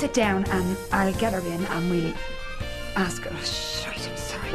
sit down and I'll get her in and we'll ask her. Oh, shite, I'm sorry.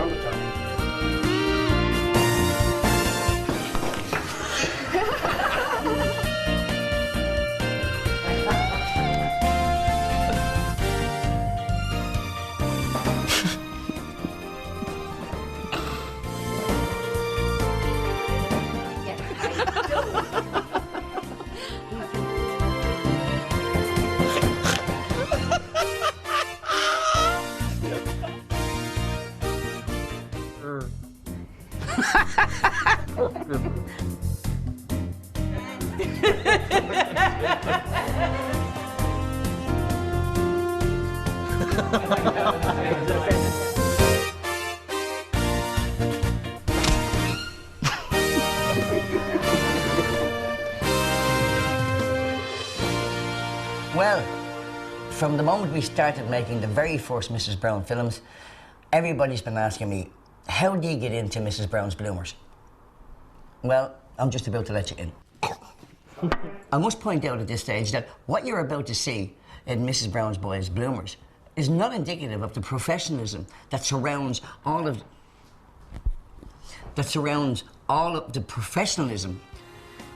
Well, from the moment we started making the very first Mrs. Brown films, everybody's been asking me, how do you get into Mrs. Brown's bloomers? Well, I'm just about to let you in. I must point out at this stage that what you're about to see in Mrs. Brown's Boys bloomers is not indicative of the professionalism that surrounds all of the professionalism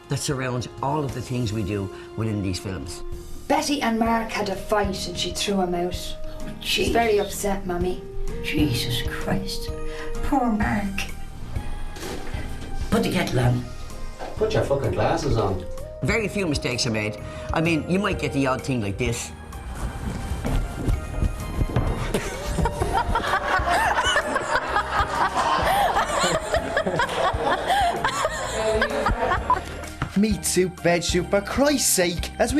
that surrounds all of the things we do within these films. Betty and Mark had a fight and she threw him out. Oh, She's very upset, Mummy. Jesus Christ. Poor Mark. Put the kettle on. Put your fucking glasses on. Very few mistakes are made. I mean, you might get the odd thing like this. Meat soup, veg soup, for Christ's sake, oh,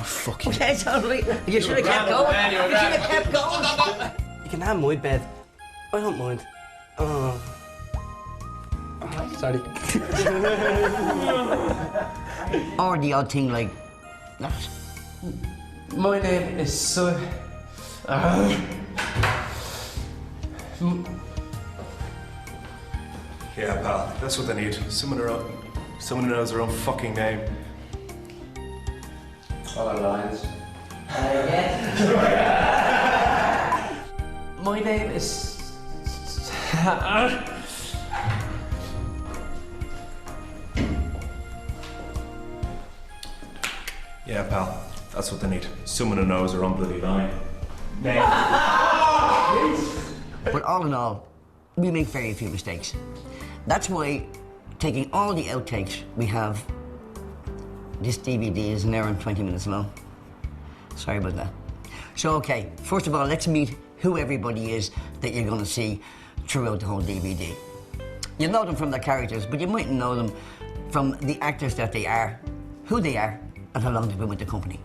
fuck you. That's all right. You should have kept going. You should have kept going. You can have my bed. I don't mind. Oh. Sorry. Or the odd thing like that. My name is Sir. Yeah, pal, that's what they need. Someone who knows their own fucking name. All our lines. My name is. Yeah, pal, that's what they need. Someone who knows their own bloody line. Name. But all in all, we make very few mistakes. That's why, taking all the outtakes we have, this DVD is an hour and 20 minutes long. Sorry about that. So, okay, first of all, let's meet who everybody is that you're going to see throughout the whole DVD. You'll know them from their characters, but you mightn't know them from the actors that they are, who they are, and how long they've been with the company.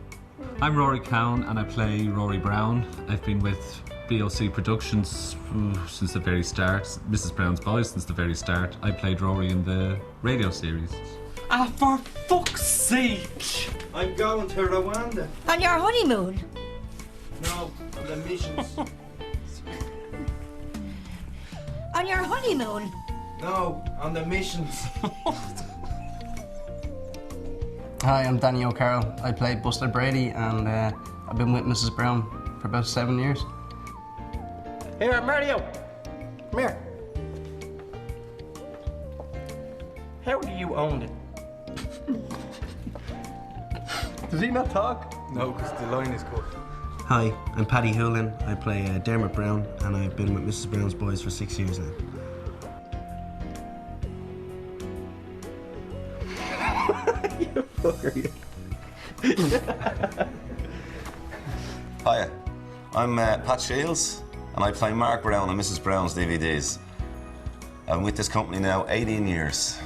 I'm Rory Cowan and I play Rory Brown. I've been with BOC Productions since the very start, Mrs. Brown's Boys since the very start. I played Rory in the radio series. Ah, for fuck's sake! I'm going to Rwanda. On your honeymoon? No, on the missions. On your honeymoon? No, on the missions. Hi, I'm Danny O'Carroll. I play Buster Brady and I've been with Mrs. Brown for about 7 years. Here, Mario. Come here. How do you own it? Does he not talk? No, because the line is cut. Hi, I'm Paddy Hoolan. I play Dermot Brown and I've been with Mrs. Brown's Boys for 6 years now. You fucker, you. Hiya, I'm Pat Shields and I play Mark Brown on Mrs. Brown's DVDs. I'm with this company now 18 years.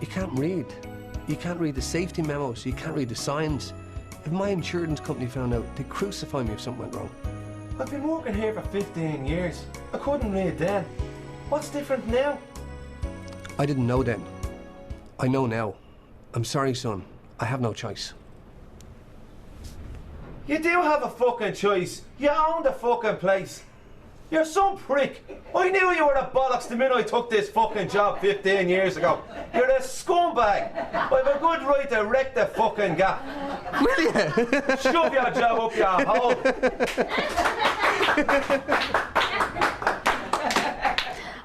You can't read. You can't read the safety memos, you can't read the signs. If my insurance company found out, they'd crucify me if something went wrong. I've been working here for 15 years. I couldn't read then. What's different now? I didn't know then. I know now. I'm sorry, son. I have no choice. You do have a fucking choice. You own the fucking place. You're some prick. I knew you were a bollocks the minute I took this fucking job 15 years ago. You're a scumbag. I've a good right to wreck the fucking gap. Will you? Shove your job up your hole.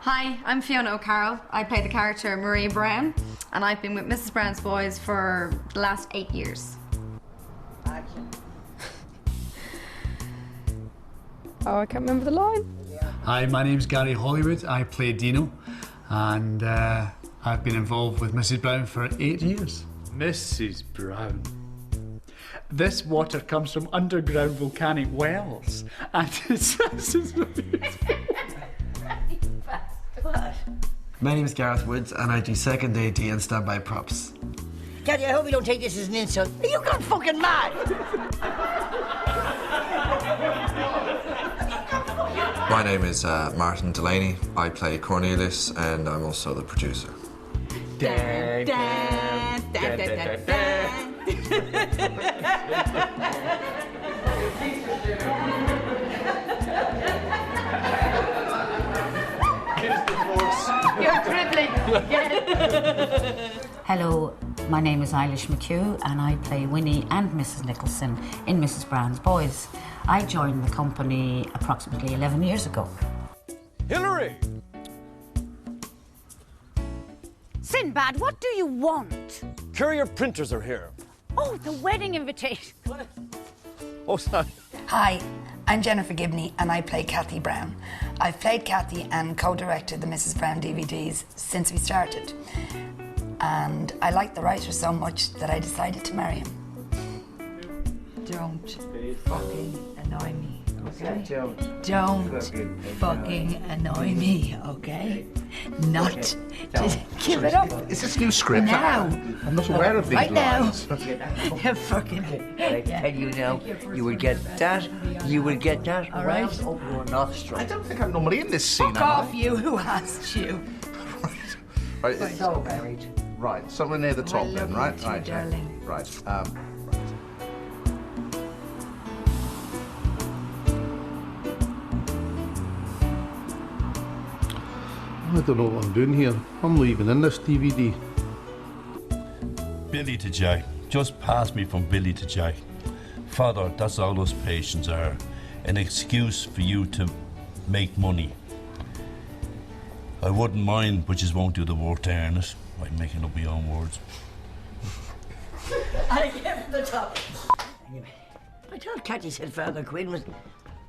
Hi, I'm Fiona O'Carroll. I play the character Marie Brown, and I've been with Mrs. Brown's Boys for the last 8 years. Oh, I can't remember the line. Hi, my name's Gary Hollywood. I play Dino, and I've been involved with Mrs. Brown for 8 years. Mrs. Brown. This water comes from underground volcanic wells, and it's... My name is Gareth Woods, and I do second AD and standby props. Daddy, I hope you don't take this as an insult. Are you gone fucking mad? My name is Martin Delaney. I play Cornelius, and I'm also the producer. You're dribbling. Hello, my name is Eilish McHugh and I play Winnie and Mrs. Nicholson in Mrs. Brown's Boys. I joined the company approximately 11 years ago. Hillary! Sinbad, what do you want? Courier printers are here. Oh, the wedding invitation. Oh, sorry. Hi, I'm Jennifer Gibney and I play Kathy Brown. I've played Kathy and co-directed the Mrs. Brown DVDs since we started. And I liked the writer so much that I decided to marry him. Don't fucking annoy me, okay? Don't fucking annoy me, okay? Not to give it up. Is this new script? Now. I'm not aware of these right lines. now. You fucking... I tell you now, you will get that All right. right up your nostril. I don't think I'm normally in this scene. Fuck off, you. Who asked you? Right. We're so married. Right, somewhere near the top then, right? Too, darling. Right. I don't know what I'm doing here. I'm leaving in this DVD. Billy to Jack. Just pass me from Billy to Jack. Father, that's all us patients are. An excuse for you to make money. I wouldn't mind, but you won't do the work to earn it. I'm making up my own words. I get the top. I thought Cathy said Father Quinn was...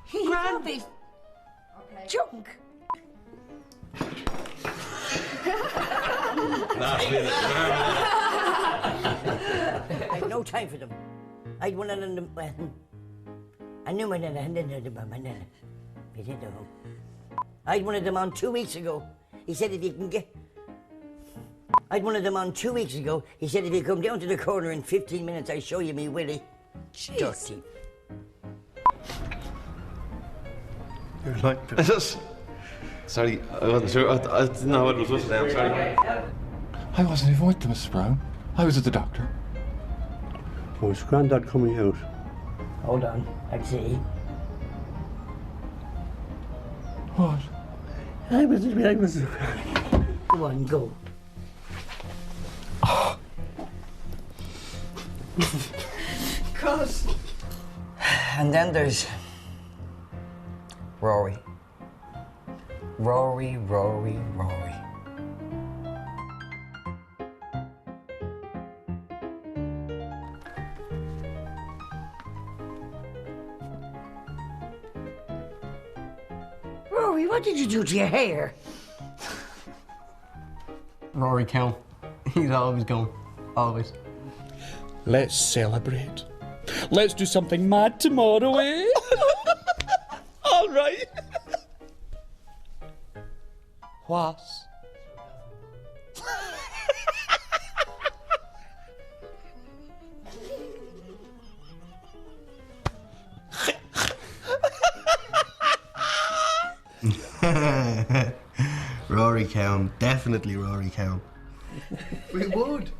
He grand be... junk. Last minute. I had no time for them. I'd one of them. I knew my nana. I'd one of them on 2 weeks ago. He said if you can get. I'd one of them on 2 weeks ago. He said if you come down to the corner in 15 minutes, I show you me Willie. Dirty. You're like this. Sorry, I wasn't sure. I didn't know what it was now. I'm sorry. I wasn't even with them, Mrs. Brown. I was at the doctor. Was Grandad coming out? Hold on, I'd see. What? I was. Go on, go. Cross. And then there's Rory. Rory. Rory, what did you do to your hair? Rory Count. He's always going. Always. Let's celebrate. Let's do something mad tomorrow, eh? All right. What? Rory Cowan, definitely Rory Cowan. We would.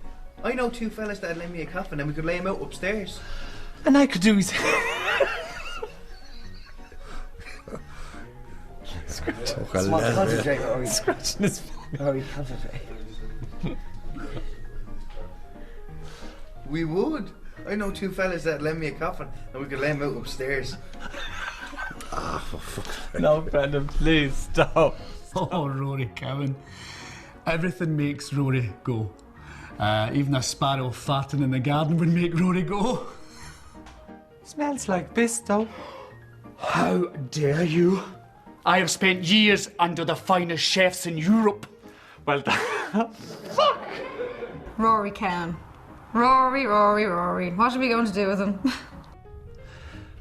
I know two fellas that'd lend me a coffin and we could lay him out upstairs. And I could do his... Come on, concentrate, Rory. Scratching his Rory, concentrate. We would. I know two fellas that lend me a coffin and we could lay him out upstairs. Ah, for fuck's sake. No, Brendan, please stop. Oh, Rory Cowan. Everything makes Rory go. Even a sparrow farting in the garden would make Rory go. Smells like Bisto. How dare you? I have spent years under the finest chefs in Europe. Well, fuck! Rory Cowan. Rory. What are we going to do with him?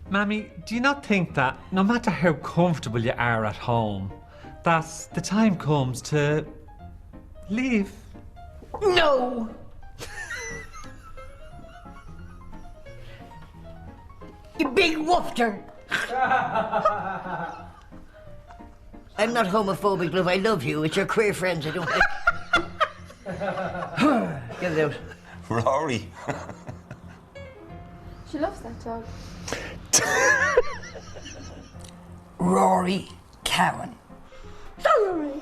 Mammy, do you not think that no matter how comfortable you are at home, that the time comes to leave? No! You big woofter! I'm not homophobic, love. I love you. It's your queer friends I don't like. Get it out. Rory. She loves that dog. Rory Cowan. So, Rory,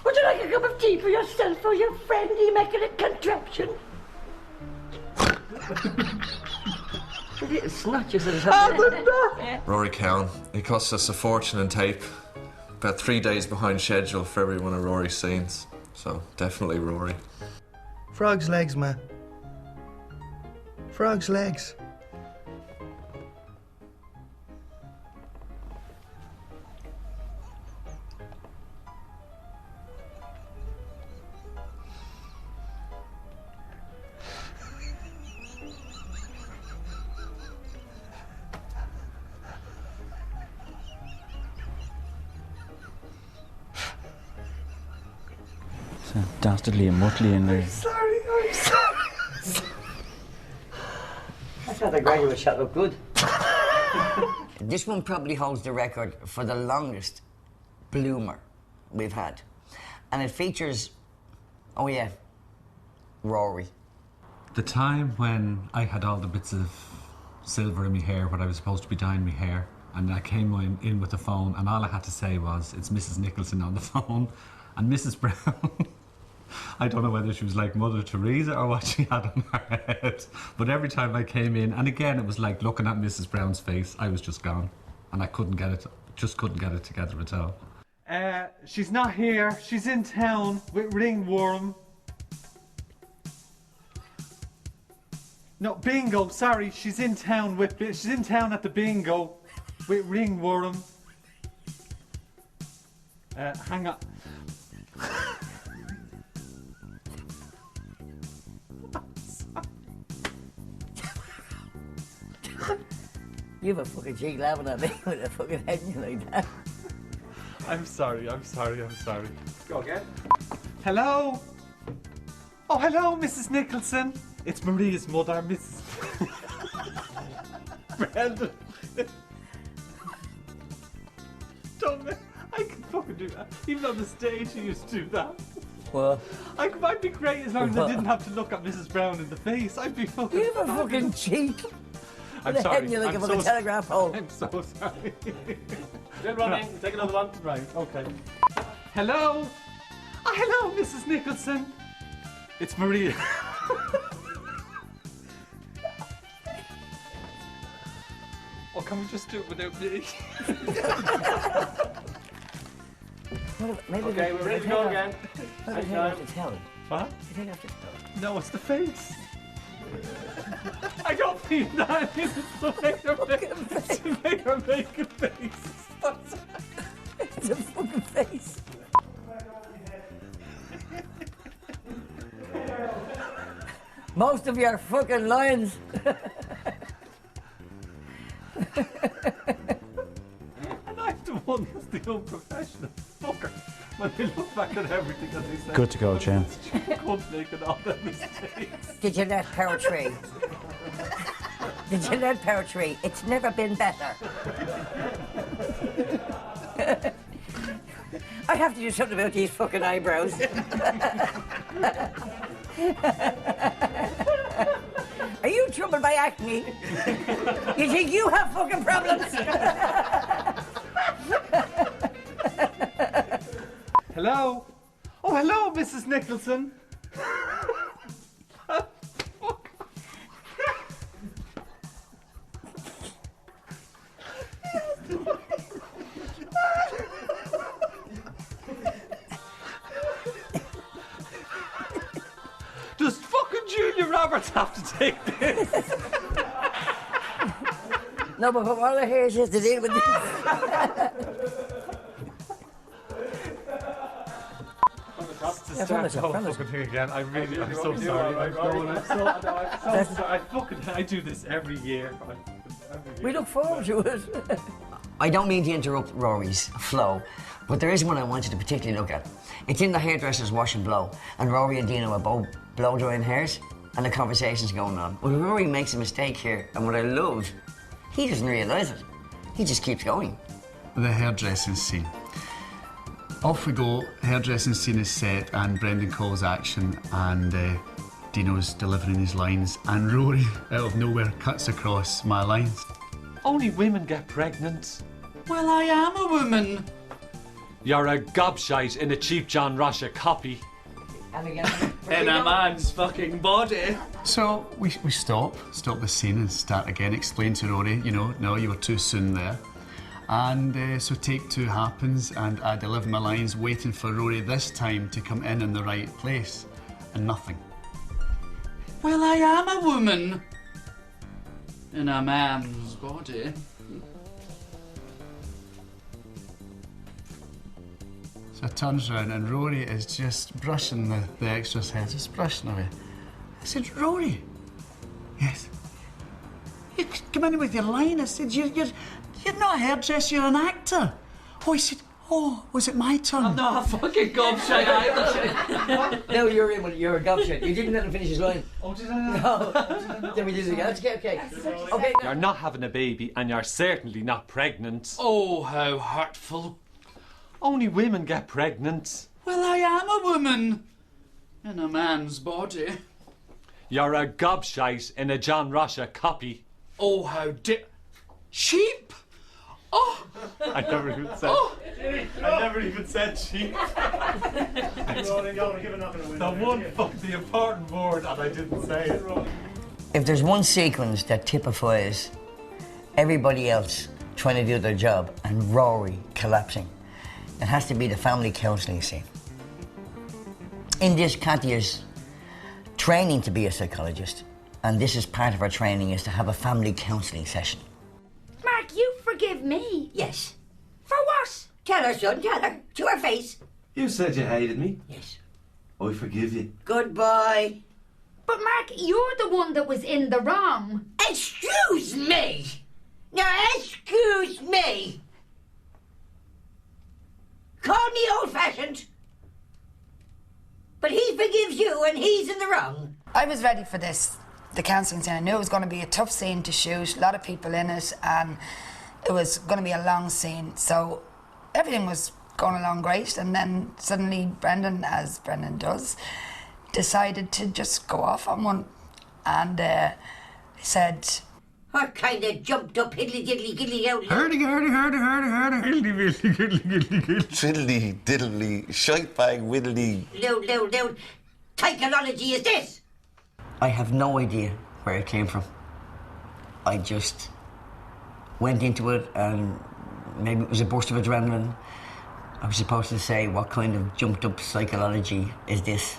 would you like a cup of tea for yourself or your friend, immaculate contraption? It's not just a Rory Cowan. He cost us a fortune in tape. About 3 days behind schedule for every one of Rory's scenes. So, definitely Rory. Frog's legs, man. Frog's legs. So dastardly and muttly in there. I'm sorry. I thought the graduate shot looked good. This one probably holds the record for the longest bloomer we've had. And it features, oh yeah, Rory. The time when I had all the bits of silver in my hair when I was supposed to be dyeing my hair, and I came in with the phone, and all I had to say was, it's Mrs. Nicholson on the phone, and Mrs. Brown. I don't know whether she was like Mother Teresa or what she had on her head, but every time I came in, and again it was like looking at Mrs. Brown's face, I was just gone, and I couldn't get it together at all. She's not here. She's in town with ringworm. No, bingo. Sorry, she's in town at the bingo with ringworm. Hang on. You have a fucking cheek laughing at me with a fucking head like that. I'm sorry. Go again. Hello? Oh, hello, Mrs. Nicholson. It's Maria's mother, Mrs. Brendan. Don't I can fucking do that. Even on the stage, you used to do that. Well, I'd be great as long as I didn't have to look at Mrs. Brown in the face. I'd be fucking. You have a fucking cheek. I'm With a sorry. head you like a fucking telegraph pole. I'm so sorry. Good running. Take another one. Right. Okay. Hello. Oh, hello, Mrs. Nicholson. It's Maria. Oh, can we just do it without me? Maybe Okay, we're ready to go again. What do you have to tell? What? You think I have to tell? No, it's the face. I don't mean that. It's to make her make a face. It's a fucking face. Most of your fucking lines. And I'm the one that's the unprofessional fucker when they look back at everything that they say. Good to go, Jen. Couldn't make it all that mistakes. Did you let poetry? Did you let poetry? It's never been better. I have to do something about these fucking eyebrows. Are you troubled by acne? You think you have fucking problems? Hello? Oh, hello, Mrs. Nicholson. Does fucking Julia Roberts have to take this? No, but all the hairs has to deal with this. Don't fucking here again. I'm so sorry. I do this every year. We look forward to it. I don't mean to interrupt Rory's flow, but there is one I want you to particularly look at. It's in the hairdresser's wash and blow, and Rory and Dino are both blow drying hairs, and the conversation's going on. But Rory makes a mistake here, and what I love, he doesn't realise it. He just keeps going. The hairdressing scene. Off we go, hairdressing scene is set, and Brendan calls action, and Dino's delivering his lines, and Rory, out of nowhere, cuts across my lines. Only women get pregnant. Well, I am a woman. You're a gobshite in a cheap John Russia copy. And again, in a man's fucking body. So we stop the scene and start again, explain to Rory, you know, no, you were too soon there. And so take two happens, and I deliver my lines, waiting for Rory this time to come in the right place, and nothing. Well, I am a woman in a man's body. So I turns around and Rory is just brushing the extra's hair, just brushing away. I said, Rory. Yes. You come in with your line. I said, you're not a hairdresser, you're an actor. Oh, he said, oh, was it my turn? I'm not a fucking gobshite either. No, you're in, you're a gobshite. You didn't let him finish his line. Oh, did I not? No. Then we did it again. Okay. Okay. You're not having a baby, and you're certainly not pregnant. Oh, how hurtful. Only women get pregnant. Well, I am a woman in a man's body. You're a gobshite in a John Russia copy. Oh, how sheep? Oh! I never even said. Oh. I never even said sheep. The important word, and I didn't say it. If there's one sequence that typifies everybody else trying to do their job and Rory collapsing, it has to be the family counselling scene. In this, Kathy is training to be a psychologist, and this is part of her training, is to have a family counselling session. Mark, you forgive me? Yes. For what? Tell her, son, tell her. To her face. You said you hated me. Yes. I forgive you. Goodbye. But Mark, you're the one that was in the wrong. Excuse me. Now, excuse me. Call me old-fashioned. But he forgives you and he's in the wrong. I was ready for this, the counselling scene. I knew it was going to be a tough scene to shoot, a lot of people in it, and it was going to be a long scene. So everything was going along great, and then suddenly Brendan, as Brendan does, decided to just go off on one. And he said, What kind of jumped up hiddly-diddly-giddly out? Triddly diddly, shite bag widdly. Loud. Psychology is this? I have no idea where it came from. I just went into it, and maybe it was a burst of adrenaline. I was supposed to say, what kind of jumped up psychology is this?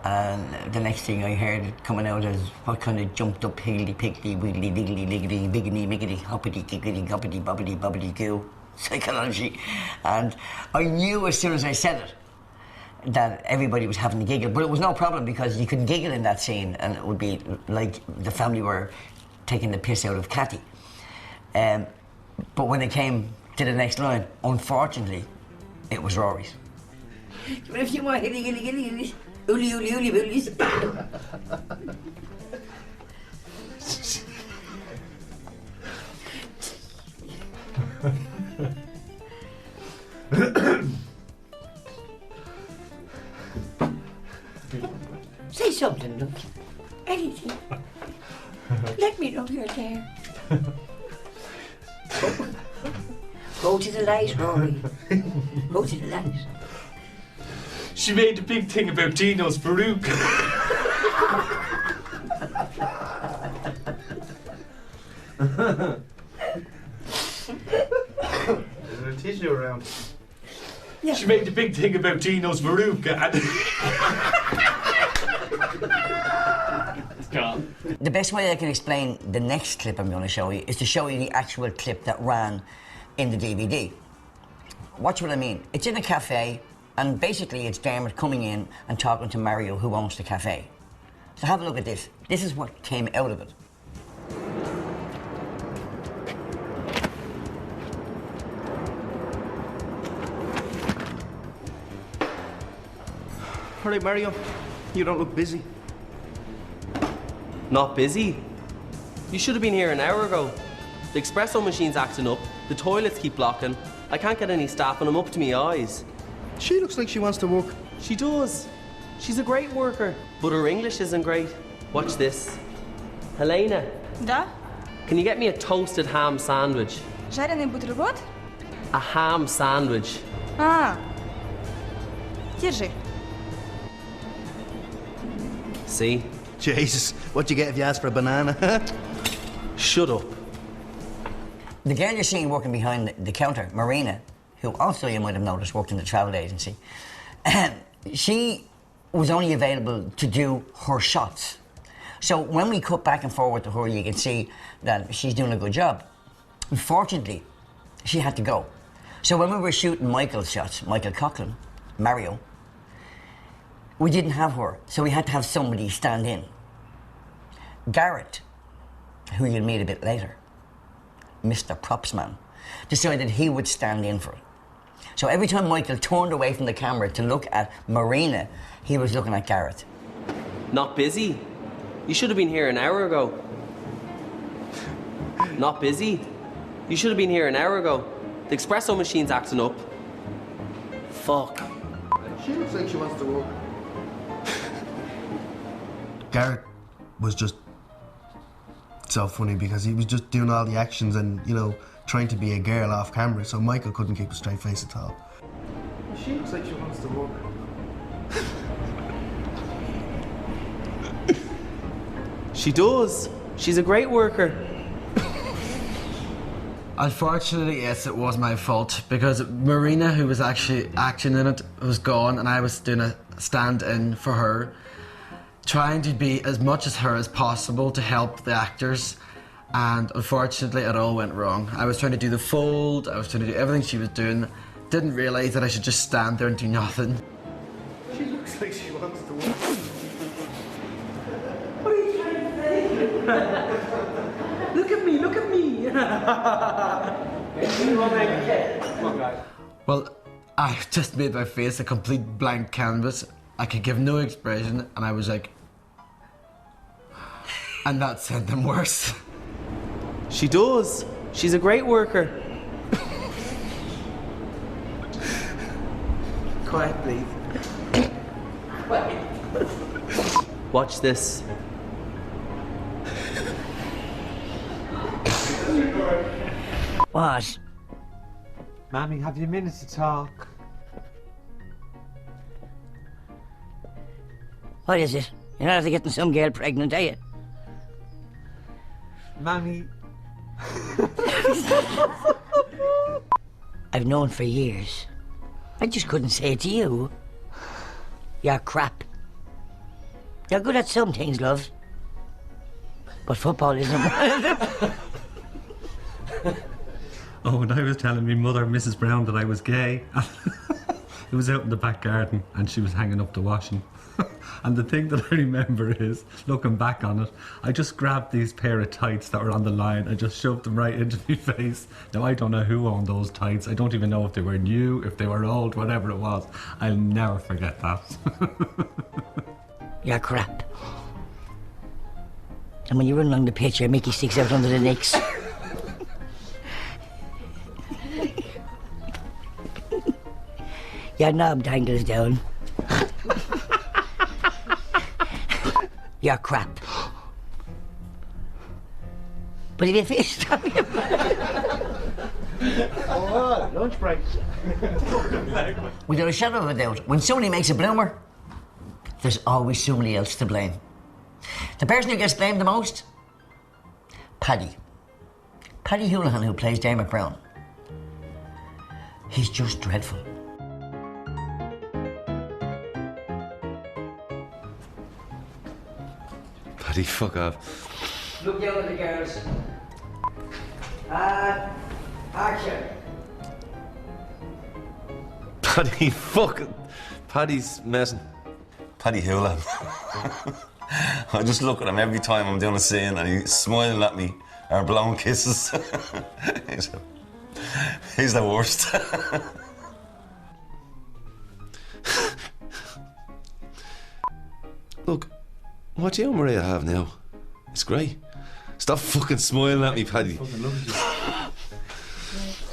And the next thing I heard coming out is, what kind of jumped up higgledy-piggledy, wiggly-diggly, liggity, biggity-miggity, hoppity-giggity, goppity-bobbity, goo psychology. And I knew as soon as I said it that everybody was having to giggle, but it was no problem because you could giggle in that scene and it would be like the family were taking the piss out of Kathy. But when it came to the next line, unfortunately, it was Rory's. But if you want hilly-gilly-gilly, uli-uli-uli-bulies. Say something, look. Anything. Let me know you're there. Go to the light, Rory. Go to the light. She made a big thing about Dino's Baruch. Is there a tissue around? Yeah. She made a big thing about Dino's Baruch. It's gone. The best way I can explain the next clip I'm going to show you is to show you the actual clip that ran in the DVD. Watch what I mean. It's in a cafe, and basically it's Dermot coming in and talking to Mario, who owns the cafe. So have a look at this. This is what came out of it. All right, Mario, you don't look busy. Not busy? You should have been here an hour ago. The espresso machine's acting up, the toilets keep blocking, I can't get any staff and I'm up to me eyes. She looks like she wants to work. She does. She's a great worker, but her English isn't great. Watch this. Helena, Да? can you get me a toasted ham sandwich? Жареный бутерброд? A ham sandwich. А, держи. See? Jesus, what you get if you ask for a banana? Shut up. The girl you're seeing working behind the counter, Marina, who also you might have noticed worked in the travel agency, she was only available to do her shots. So when we cut back and forward to her, you can see that she's doing a good job. Unfortunately, she had to go. So when we were shooting Michael's shots, Michael Coughlin, Mario, we didn't have her, so we had to have somebody stand in. Garrett, who you'll meet a bit later, Mr. Propsman, decided he would stand in for it. So every time Michael turned away from the camera to look at Marina, he was looking at Garrett. Not busy? You should have been here an hour ago. Not busy? You should have been here an hour ago. The espresso machine's acting up. Fuck. She looks like she wants to work. Garrett was just so funny because he was just doing all the actions and, you know, trying to be a girl off camera, so Michael couldn't keep a straight face at all. She looks like she wants to work. She does. She's a great worker. Unfortunately, yes, it was my fault because Marina, who was actually acting in it, was gone and I was doing a stand-in for her, trying to be as much as her as possible to help the actors, and unfortunately it all went wrong. I was trying to do the fold, I was trying to do everything she was doing, didn't realise that I should just stand there and do nothing. She looks like she wants to work. What are you trying to say? Look at me, look at me. Well, I just made my face a complete blank canvas. I could give no expression, and I was like... And that sent them worse. She does. She's a great worker. Quiet, please. Watch this. What? Mammy, have you a minute to talk? What is it? You're not after getting some girl pregnant, are you? Mammy. I've known for years. I just couldn't say it to you. You're crap. You're good at some things, love. But football isn't one of them. Oh, and I was telling my mother, Mrs. Brown, that I was gay. It was out in the back garden and she was hanging up the washing. And the thing that I remember is, looking back on it, I just grabbed these pair of tights that were on the line and just shoved them right into my face. Now, I don't know who owned those tights. I don't even know if they were new, if they were old, whatever it was. I'll never forget that. You're crap. And when you run along the pitch, your Mickey sticks out under the nicks. Your knob dangles down. You're crap. But if you fist on your Oh, lunch break. Without a shadow of a doubt, when somebody makes a bloomer, there's always somebody else to blame. The person who gets blamed the most? Paddy. Paddy Houlihan, who plays Dermot Brown. He's just dreadful. Paddy, fuck off. Look down at the girls. Action. Paddy, fuck. Paddy's messing. Paddy Houlihan. I just look at him every time I'm doing a scene and he's smiling at me or blowing kisses. He's the worst. Look, what humour I have now. It's great. Stop fucking smiling at me, Paddy.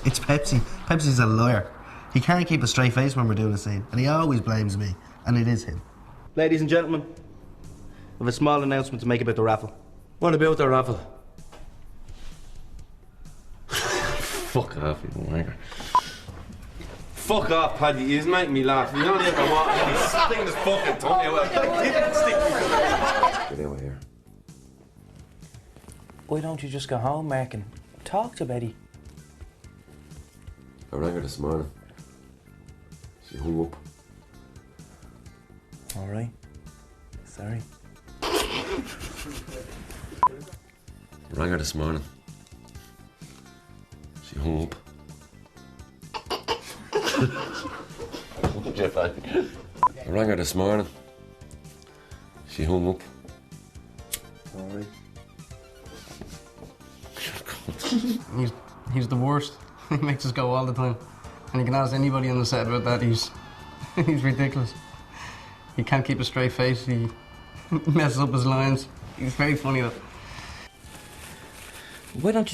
It's Pepsi. Pepsi's a liar. He can't keep a straight face when we're doing a scene, and he always blames me, and it is him. Ladies and gentlemen, we have a small announcement to make about the raffle. What about the raffle? Fuck off, you wanker. Fuck off, Paddy. He's making me laugh. You don't even know what. He's sticking his fucking tongue out. Get out of here. Why don't you just go home, Mark, and talk to Betty? I rang her this morning. She hung up. All right. Sorry. I rang her this morning. She hung up. I rang her this morning. She hung up. All right. He's the worst. He makes us go all the time. And you can ask anybody on the set about that. He's ridiculous. He can't keep a straight face. He messes up his lines. He's very funny though. Why don't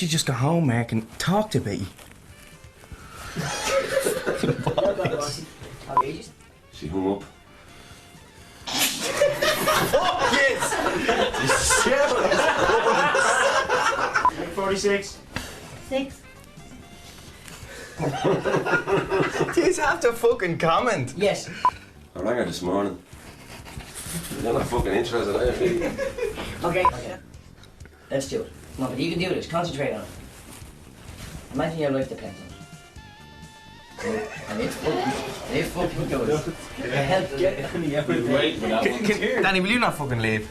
you just go home, Mark, and talk to Betty? She hung up. Fuck yes! 46. 6. These have to fucking comment. Yes. I rang her this morning. You're not fucking interested, are you? Okay. Let's do it. Come on, but you can do this. Concentrate on it. Imagine your life depends on it. And it fucking goes. Danny, will you not fucking leave?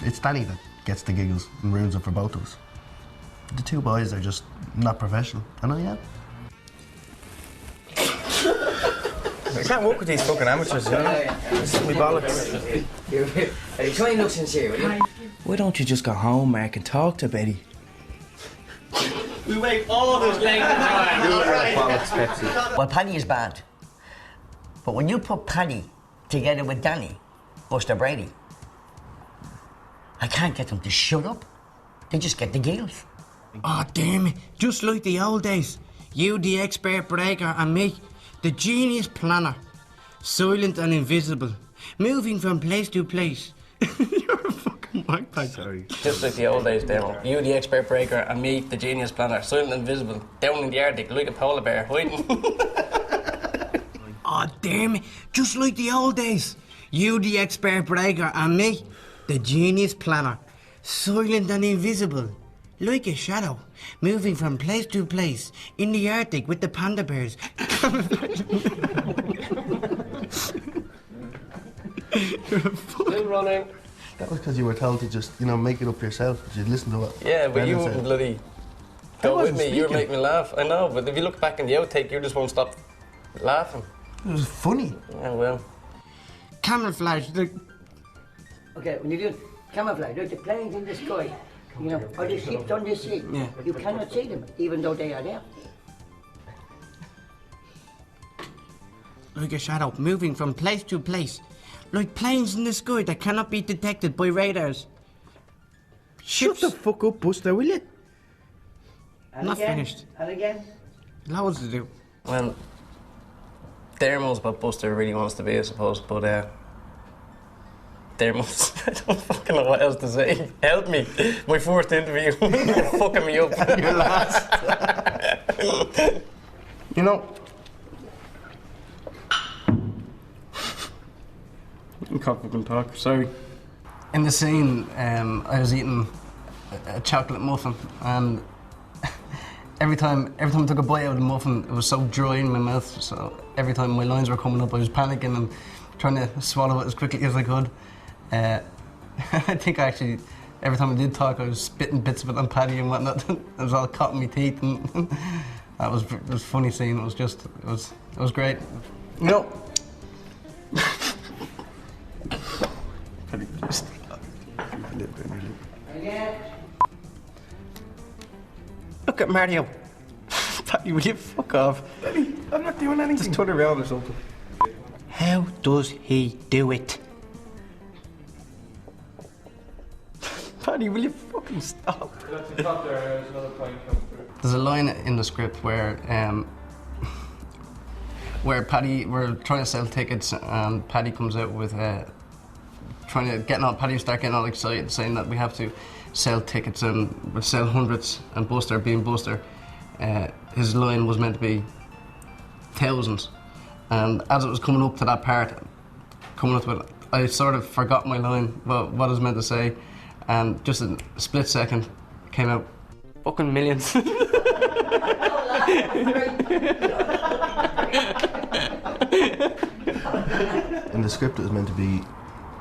It's Danny that gets the giggles and ruins it for both of us. The two boys are just not professional, and I am. I can't work with these fucking amateurs, you know? This is me bollocks. Are you trying to look sincere, will you? Why don't you just go home, Mark, and talk to Betty? We wait all this length of time. Well, Paddy is bad. But when you put Paddy together with Danny, Buster Brady, I can't get them to shut up. They just get the giggles. Oh, damn it. Just like the old days. You, the expert breaker, and me, the genius planner. Silent and invisible. Moving from place to place. You're a fucking magpie. Sorry. Just like the old days, Dale. You, the expert breaker, and me, the genius planner. Silent and invisible. Down in the Arctic, like a polar bear, hiding. Oh, damn it. Just like the old days. You, the expert breaker, and me, the genius planner. Silent and invisible. Like a shadow, moving from place to place, in the Arctic with the panda bears. Still running. That was because you were told to just, make it up yourself. You'd listen to what. Yeah, but Brendan you said. wouldn't bloody go with me. You were making me laugh. I know, but if you look back in the outtake, you just won't stop laughing. It was funny. Yeah, well. Camouflage. Okay, when you do camouflage, like the planes in the sky, or the ships on the sea, Yeah. you cannot see them, even though they are there. Like a shadow, moving from place to place. Like planes in the sky that cannot be detected by radars. Shut the fuck up, Buster, will you? And Not again, finished. And again. Loads to do. Well, Dermo's what Buster really wants to be, I suppose, but Dermot, I don't fucking know what else to say. Help me. My first interview. You're fucking me up. Your last. You know, I can't fucking talk, sorry. In the scene, I was eating a chocolate muffin, and every time I took a bite out of the muffin, it was so dry in my mouth, so every time my lines were coming up, I was panicking and trying to swallow it as quickly as I could. I think actually, every time I did talk, I was spitting bits of it on Paddy and whatnot. It was all caught in my teeth, and it was a funny scene. It was great. You know, Paddy, just look at Mario. Paddy, will you fuck off? Daddy, I'm not doing anything. Just turn around or something. How does he do it? Paddy, will you fucking stop? There's a line in the script where Paddy, we're trying to sell tickets, and Paddy comes out with Paddy start getting all excited, saying that we have to sell tickets and we'll sell hundreds, and Buster, being Buster, his line was meant to be thousands. And as it was coming up to that part, I sort of forgot my line, what I was meant to say, and just in a split second, came out, fucking millions. In the script, it was meant to be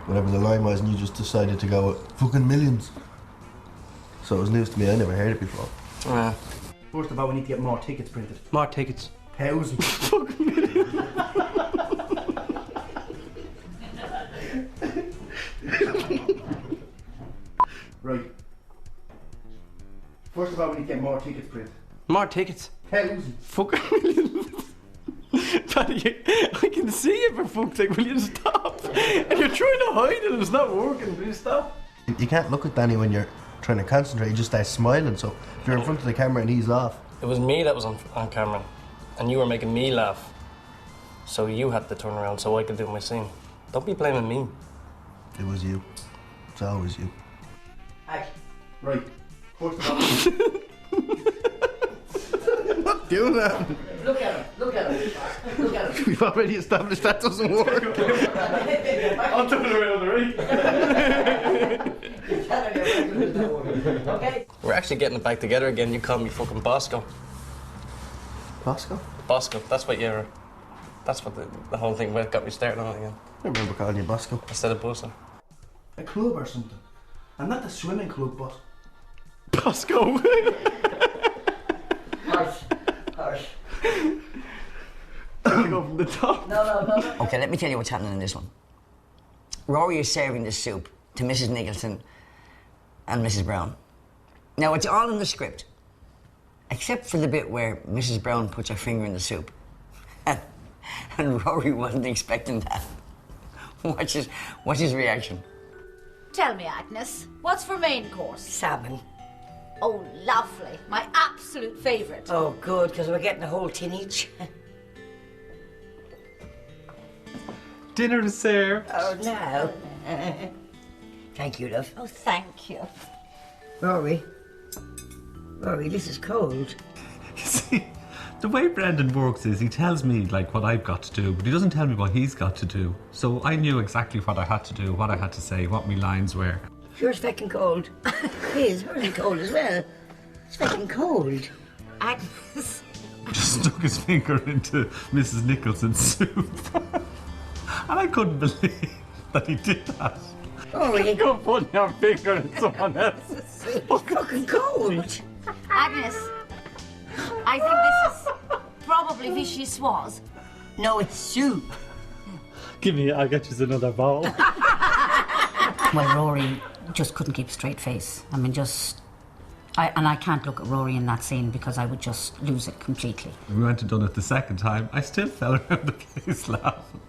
whatever the line was, and you just decided to go fucking millions. So it was news to me. I never heard it before. First of all, we need to get more tickets printed. More tickets. Thousands. Fucking millions. Right. First of all, we need to get more tickets printed. More tickets. Thousands. Fucking millions. Paddy, I can see it, for fuck's sake. Will you stop? And you're trying to hide it and it's not working. Will you stop? You can't look at Danny when you're trying to concentrate. You just start smiling. So if you're in front of the camera and he's off. It was me that was on camera, and you were making me laugh. So you had to turn around so I could do my scene. Don't be blaming me. It was you. It's always you. Right. First of all, I'm not doing that. Look at him. Look at him. Look at him. We've already established that doesn't work. I'll turn around, right? Okay. We're actually getting it back together again. You call me fucking Bosco. Bosco? Bosco. That's what you're. That's what the whole thing got me started on it again. I remember calling you Bosco. Instead of Buster. a club or something. And not the swimming club, but... Bosco! Harsh. Go from the top. No. Okay, let me tell you what's happening in this one. Rory is serving the soup to Mrs. Nicholson and Mrs. Brown. Now, it's all in the script, except for the bit where Mrs. Brown puts her finger in the soup. And Rory wasn't expecting that. What's his reaction? Tell me, Agnes, what's for main course? Salmon. Oh, lovely. My absolute favourite. Oh, good, because we're getting a whole tin each. Dinner to serve. Oh, no. Thank you, love. Oh, thank you. Rory, this is cold. See, the way Brendan works is he tells me like what I've got to do, but he doesn't tell me what he's got to do. So I knew exactly what I had to do, what I had to say, what my lines were. Yours fucking cold. His, hers is cold as well. It's fucking cold. Agnes. Just stuck his finger into Mrs. Nicholson's soup. And I couldn't believe that he did that. Oh, you go put your finger in someone else's soup. It's fucking cold. Agnes, I think this is probably vichyssoise. No, it's soup. Give me, I'll get you another bowl. Well, Rory just couldn't keep a straight face. I mean, I can't look at Rory in that scene because I would just lose it completely. When we went and done it the second time, I still fell around the place laughing.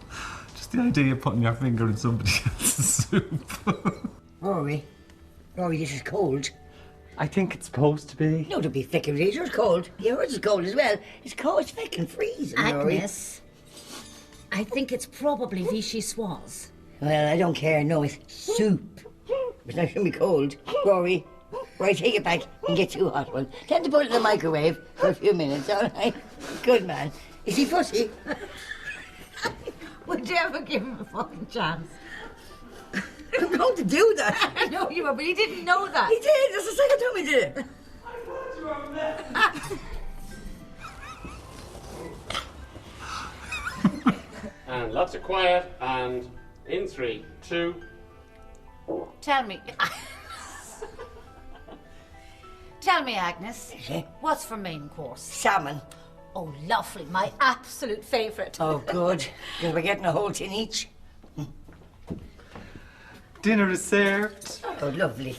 Just the idea of putting your finger in somebody else's soup. Rory, this is cold. I think it's supposed to be. No, to be fucking freezing. Yours cold. Yours is cold as well. It's cold. It's fucking freezing, Rory. Agnes, I think it's probably vichyssoise. Well, I don't care. No, it's soup. It's not going to be cold. Rory, take it back and get you a hot one. Tell him to put it in the microwave for a few minutes, all right? Good man. Is he fussy? Would you ever give him a fucking chance? I'm going to do that. I know you were, but he didn't know that. He did. That's the second time he did it. And lots of quiet, and in 3, 2. Tell me. Tell me, Agnes. What's for main course? Salmon. Oh, lovely. My absolute favourite. Oh, good. Because we're getting a whole tin each. Dinner is served. Oh, lovely.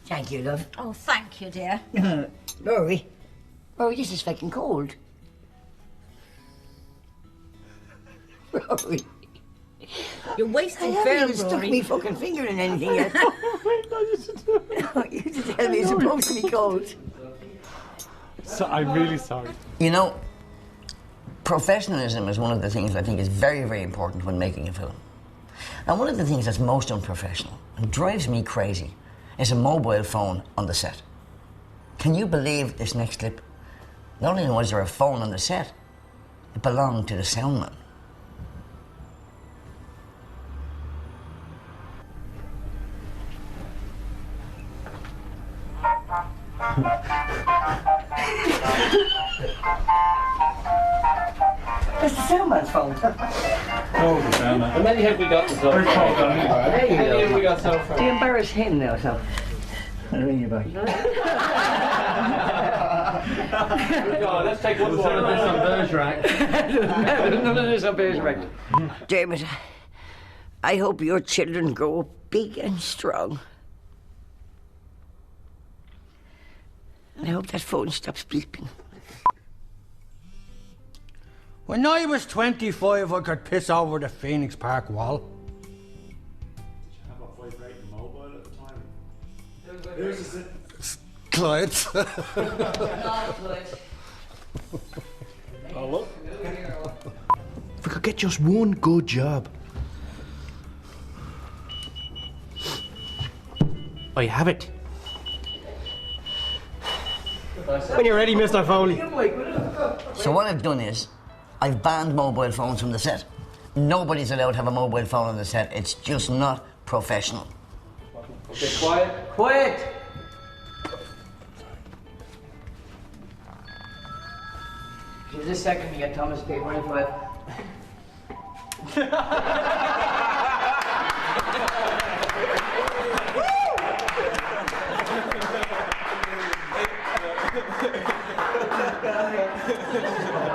Thank you, love. Oh, thank you, dear. Rory, this is fucking cold. Rory. You're wasting I haven't film, even stuck Rory. me fucking finger in anything yet. You just tell me it's supposed to be cold. So, I'm really sorry. You know, professionalism is one of the things I think is very, very important when making a film. And one of the things that's most unprofessional and drives me crazy is a mobile phone on the set. Can you believe this next clip? Not only was there a phone on the set, it belonged to the soundman. That's the soundman's phone. Oh, How many have we got so far? There you How many have we go. got so far? Do you embarrass him now, so? I'll ring you back. Let's take one more of this on Bergerac. None of this on Bergerac. Dermot, I hope your children grow up big and strong. And I hope that phone stops beeping. When I was 25, I could piss over the Phoenix Park wall. Have a vibrating mobile at the time. Clients. Oh, look. If we could get just one good job. I have it. When you're ready, Mr. Foley. So what I've done is, I've banned mobile phones from the set. Nobody's allowed to have a mobile phone on the set. It's just not professional. Okay, quiet. Quiet! Just a second to get Thomas K. 25.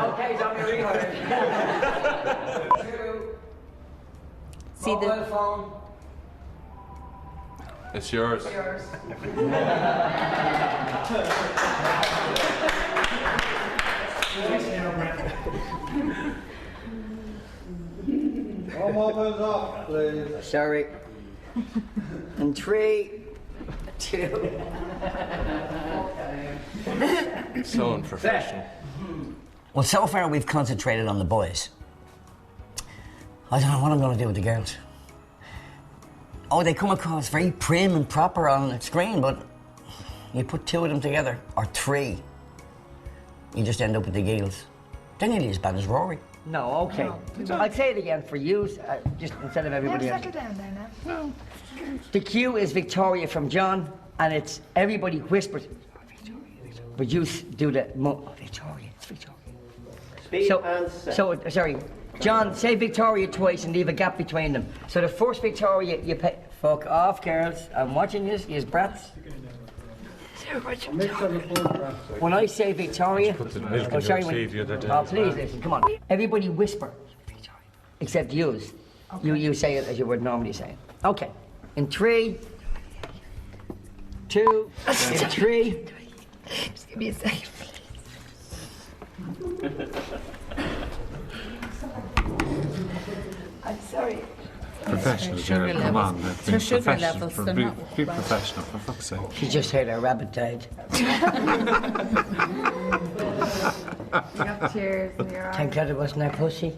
Okay, Tommy, rewind. See the Mobile phone. It's yours. All mobiles off, please. Sorry. In 3, 2. So unprofessional. Well, so far we've concentrated on the boys. I don't know what I'm going to do with the girls. Oh, they come across very prim and proper on the screen, but you put 2 of them together, or 3, you just end up with the gills. They're nearly as bad as Rory. No, okay. I'll say it again for you, just instead of everybody else. Settle down there now. The cue is Victoria from John, and it's everybody whispers. But you do the Victoria, it's Victoria. Speed and set. Sorry, John, say Victoria twice and leave a gap between them. So the first Victoria, you pay. Fuck off, girls. I'm watching this, you brats. When I say Victoria, Put the milk in oh, sorry, your tea the other day oh, as please well. listen, come on. Everybody whisper, except yous. Okay. You say it as you would normally say it. Okay, in 3, 2, 3. Just give me a second, please. I'm sorry. Professional, Gerald, come on. Be professional, be professional, for fuck's sake. She just heard our rabbit died. Cheers, in your Thank God it wasn't our pussy.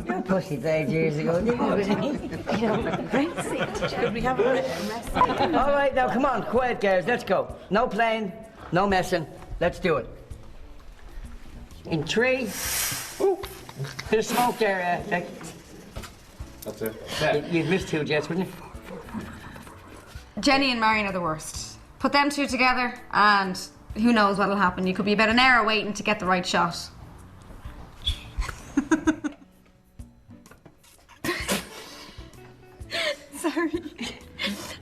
Your pussy died years ago, didn't it? Could we have a rest? All right, now come on, quiet, girls. Let's go. No playing, no messing. Let's do it. In 3. Ooh, bit of smoke there, Dick. That's it. You'd miss 2 jets, wouldn't you? Jenny and Marion are the worst. Put them 2 together and who knows what'll happen. You could be about an hour waiting to get the right shot. Sorry.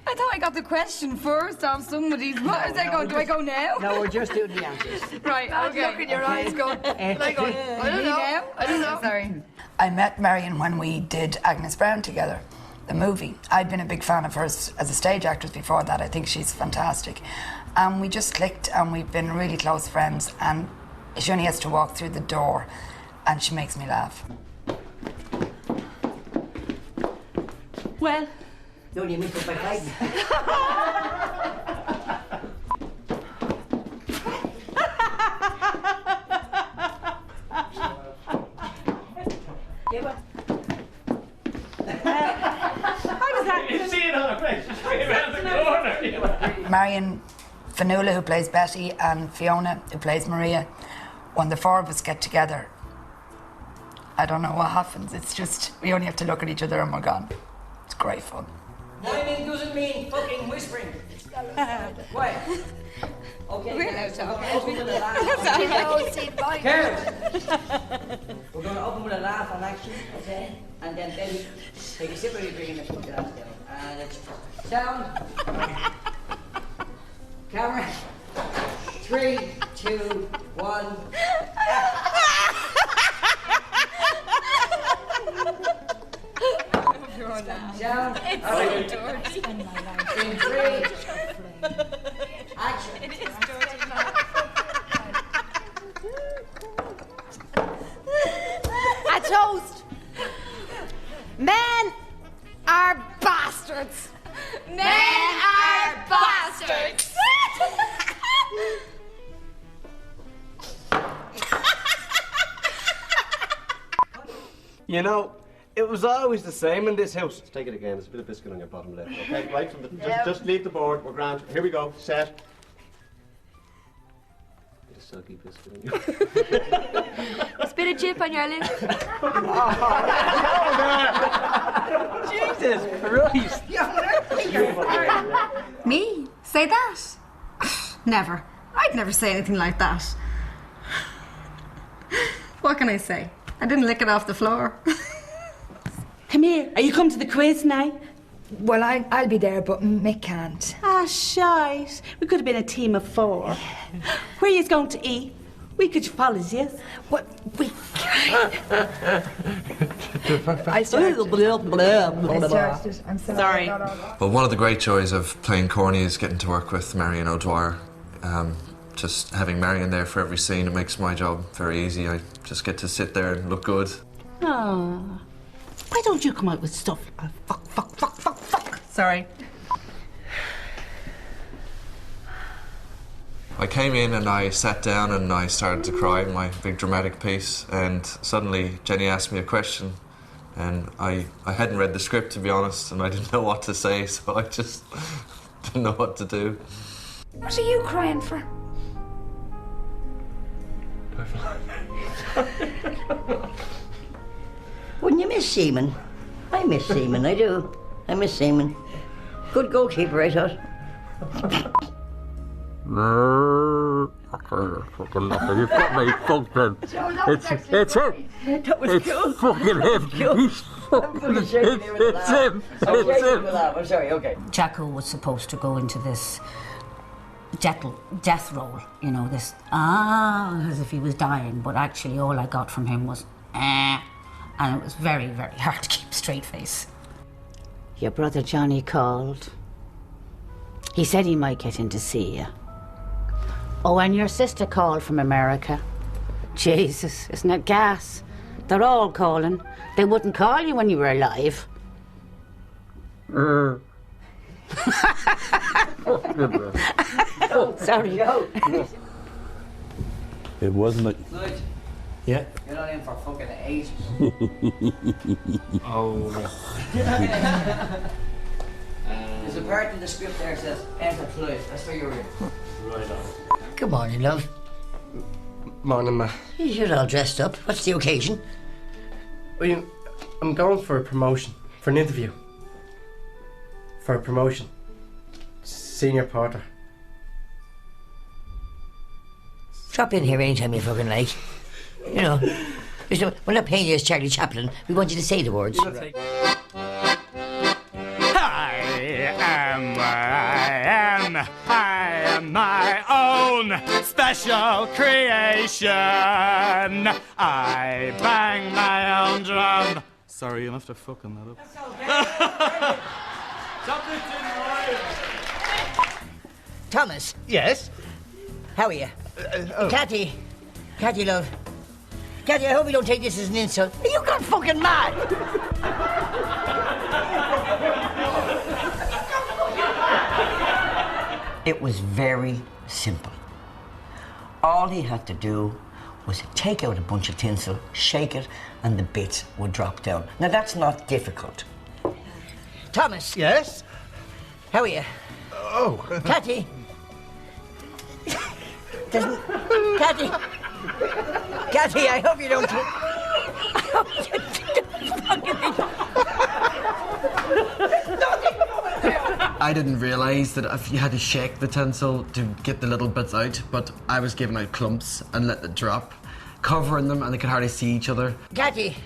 I thought I got the question first off somebody's. What is I going? Do I go now? No, we're just doing the answers. Right, okay. Look in your eyes going. I don't know. I don't know. Sorry. I met Marion when we did Agnes Brown together, the movie. I'd been a big fan of hers as a stage actress before that. I think she's fantastic. And we just clicked and we've been really close friends, and she only has to walk through the door and she makes me laugh. Well, no, you missed it by hiding. You see it on her face, she came out the corner. Marion Fanula, who plays Betty, and Fiona, who plays Maria, when the 4 of us get together, I don't know what happens. It's just, we only have to look at each other and we're gone. It's great fun. Miming doesn't mean fucking whispering. Quiet. Okay. We're allowed to open with a laugh. We're going to open with a laugh on action, okay? And then take a sip of your drink and put your glass down. And it's sound. Camera. 3, 2, 1. Down. It's right. so dirty. In 3. Action. It is dirty. A toast. Men are bastards. Men are bastards. You know, it was always the same in this house. Let's take it again. There's a bit of biscuit on your bottom lip. Okay, right from the. Just leave the board. We're grand. Here we go. Set. Bit of silky biscuit on you. Spit a chip on your lip. Jesus Christ! Me? Say that? Never. I'd never say anything like that. What can I say? I didn't lick it off the floor. Come here. Are you come to the quiz now? Well, I'll be there, but Mick can't. Ah, shite. We could have been a team of 4. Where are you going to eat? We could follow you. What? We I started. I'm sorry. Well, one of the great joys of playing Corny is getting to work with Marion O'Dwyer. Just having Marion there for every scene, it makes my job very easy. I just get to sit there and look good. Oh. Why don't you come out with stuff? Fuck. Sorry. I came in and I sat down and I started to cry in my big dramatic piece, and suddenly Jenny asked me a question, and I hadn't read the script, to be honest, and I didn't know what to say, so I just didn't know what to do. What are you crying for? Wouldn't you miss Seaman? I miss Seaman, I do. I miss Seaman. Good goalkeeper, I thought. You've got me fucked in. It's him. That was It's cool. fucking him. He's fucking It's him. It's him. I'm sorry, okay. Jacko was supposed to go into this death role, you know, this as if he was dying, but actually all I got from him was and it was very, very hard to keep a straight face. Your brother Johnny called. He said he might get in to see you. Oh, and your sister called from America. Jesus, isn't it gas? They're all calling. They wouldn't call you when you were alive. Oh, sorry. Yeah, It wasn't like. Lloyd, Yeah. you're not in for fucking 8. Oh. There's a part in the script there that says enter Floyd. That's where you're in. Right on. Good morning, love. Morning, ma. You're all dressed up. What's the occasion? Well, I'm going for a promotion, for an interview. For a promotion. Senior porter. Drop in here anytime you fucking like. You know, we're not paying you as Charlie Chaplin. We want you to say the words. I am where I am. I am my own special creation. I bang my own drum. Sorry, you'll have to fucking that up. Thomas. Yes? How are you? Cathy, love. Cathy, I hope you don't take this as an insult. Are you gone fucking mad? It was very simple. All he had to do was take out a bunch of tinsel, shake it, and the bits would drop down. Now, that's not difficult. Thomas. Yes? How are you? Oh. Cathy. Cathy, I hope you don't. I didn't realise that if you had to shake the tinsel to get the little bits out, but I was giving out clumps and letting it drop, covering them, and they could hardly see each other. Cathy,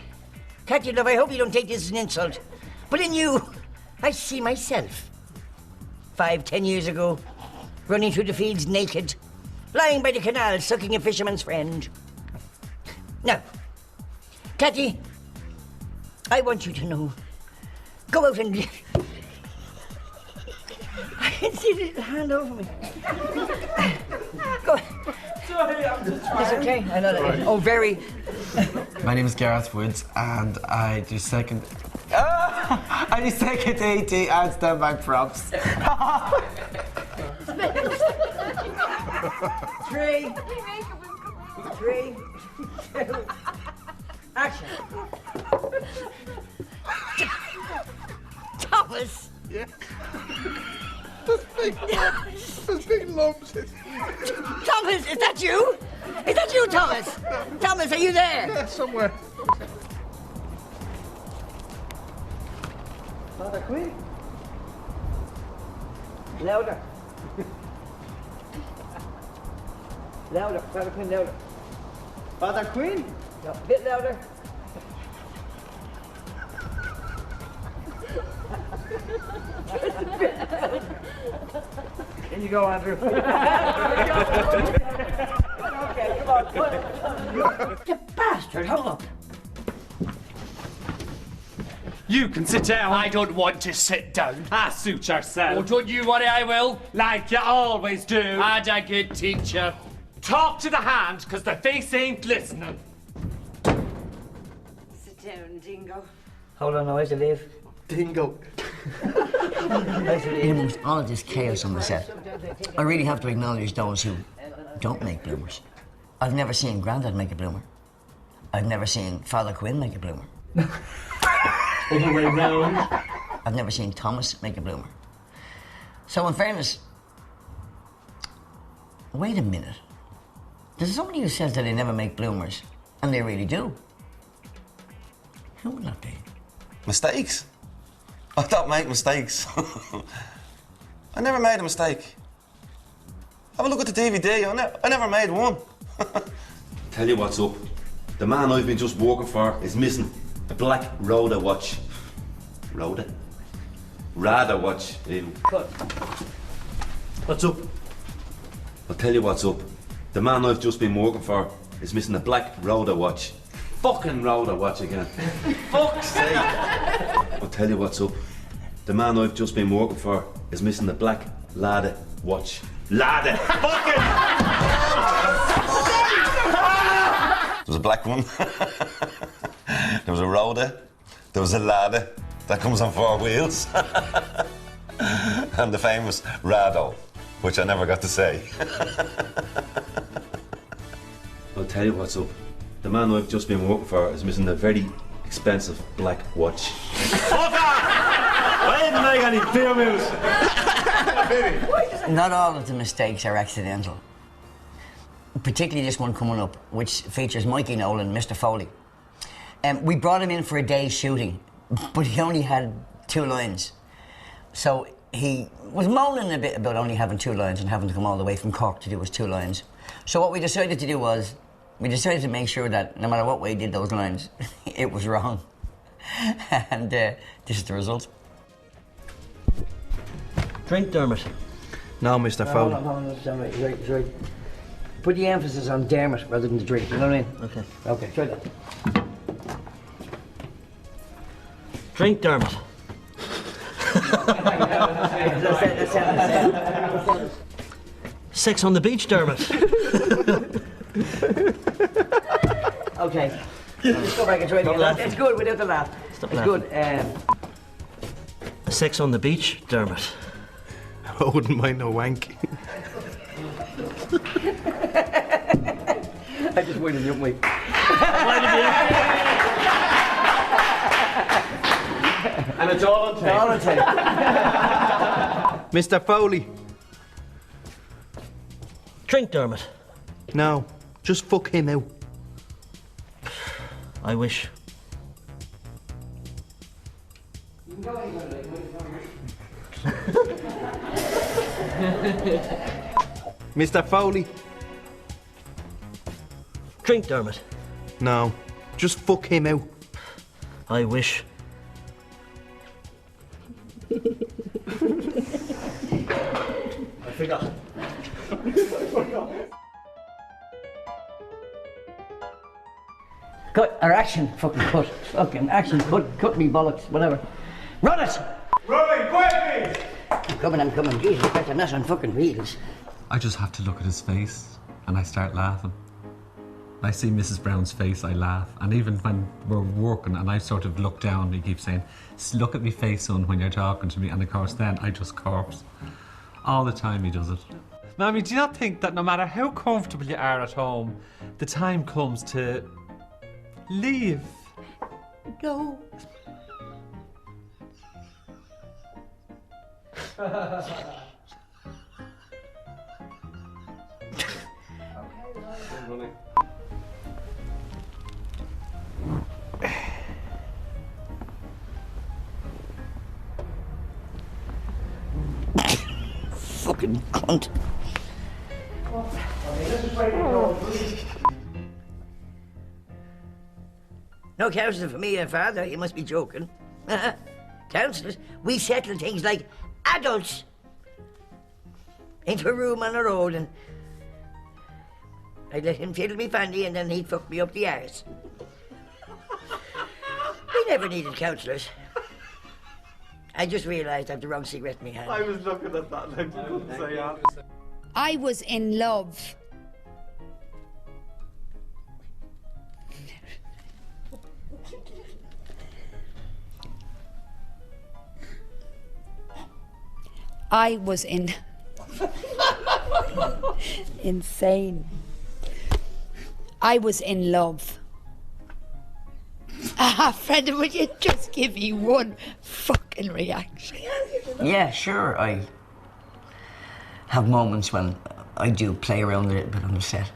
love, I hope you don't take this as an insult. But in you, I see myself. 5-10 years ago, running through the fields naked, lying by the canal, sucking a fisherman's friend. Now, Cathy, I want you to know. Go out and... I can see the little hand over me. Go. Sorry, I'm just trying. It's okay, I know that. Oh, very. My name is Gareth Woods, and I do second... I do second AT and stand by props. 3, 2, action. Thomas. Yeah. Those big lumps. Thomas, is that you? Is that you, Thomas? Thomas, are you there? Yeah, somewhere. Father Queen. Louder. Louder, Father Queen, louder. Father Queen? No, a bit louder. In you go, Andrew. Okay, come on. You bastard, hung up. You can sit down. I don't want to sit down. Ah, suit yourself. Oh, don't you worry, I will. Like you always do. And a good teacher. Talk to the hand, because the face ain't listening. Sit down, Dingo. Hold on, noise to leave. Dingo. In amongst all of this chaos on the set, I really have to acknowledge those who don't make bloomers. I've never seen Grandad make a bloomer. I've never seen Father Quinn make a bloomer. Other way round. I've never seen Thomas make a bloomer. So in fairness, wait a minute. There's somebody who says that they never make bloomers, and they really do. Who would that be? Mistakes? I don't make mistakes. I never made a mistake. Have a look at the DVD, I never made one. Tell you what's up. The man I've been just working for is missing a black Rhoda watch. Rhoda? Rada watch. Ew. Cut. What's up? I'll tell you what's up. The man I've just been working for is missing a black Rhoda watch. Fucking Rhoda watch again. Fuck's sake. I'll tell you what's up. The man I've just been working for is missing the black Lada watch. Lada! Fucking! There was a black one. There was a Rhoda. There was a Lada that comes on 4 wheels. And the famous Rado, which I never got to say. tell you what's up. The man I've just been working for is missing a very expensive black watch. Fuck off! I didn't make any beer moves. Not all of the mistakes are accidental. Particularly this one coming up, which features Mikey Nolan and Mr. Foley. We brought him in for a day's shooting, but he only had 2 lines. So he was moaning a bit about only having 2 lines and having to come all the way from Cork to do his 2 lines. So what we decided to do was, we decided to make sure that no matter what way he did those lines, it was wrong. And this is the result. Drink, Dermot. No, Mr. Foley. Right. Put the emphasis on Dermot rather than the drink, you know what I mean? Okay. Okay, try that. Drink, Dermot. Sex on the beach, Dermot. Okay. Let's go back and try it again. It's good without the laugh. Stop it's laughing. good. Sex on the beach, Dermot. I wouldn't mind no wank. I just waited you up, mate. And it's all on tape. All on tape. Mr. Foley. Drink, Dermot. No, just fuck him out. I wish. Mr. Foley. Drink, Dermot. No, just fuck him out. I wish. I forgot. Cut, or action, fucking cut. Fucking action, cut me bollocks, whatever. Run it! Rolling, quickly! I'm coming. Jesus Christ, I'm not on fucking wheels. I just have to look at his face and I start laughing. I see Mrs. Brown's face, I laugh. And even when we're working and I sort of look down, he keeps saying, look at me face, son, when you're talking to me. And of course then I just corpse. All the time he does it. Mammy, do you not think that no matter how comfortable you are at home, the time comes to leave? No. Fucking cunt. No counselling for me and father, you must be joking. Counsellors, we settle things like adults into a room on the road and I'd let him fiddle me fanny and then he'd fuck me up the arse. We never needed counsellors. I just realised I had the wrong cigarette in my hand. I was looking at that and I couldn't say that. I was in love. I was in... Insane. I was in love. Freda, would you just give me one fucking reaction? Yeah, sure. I have moments when I do play around a little bit on the set.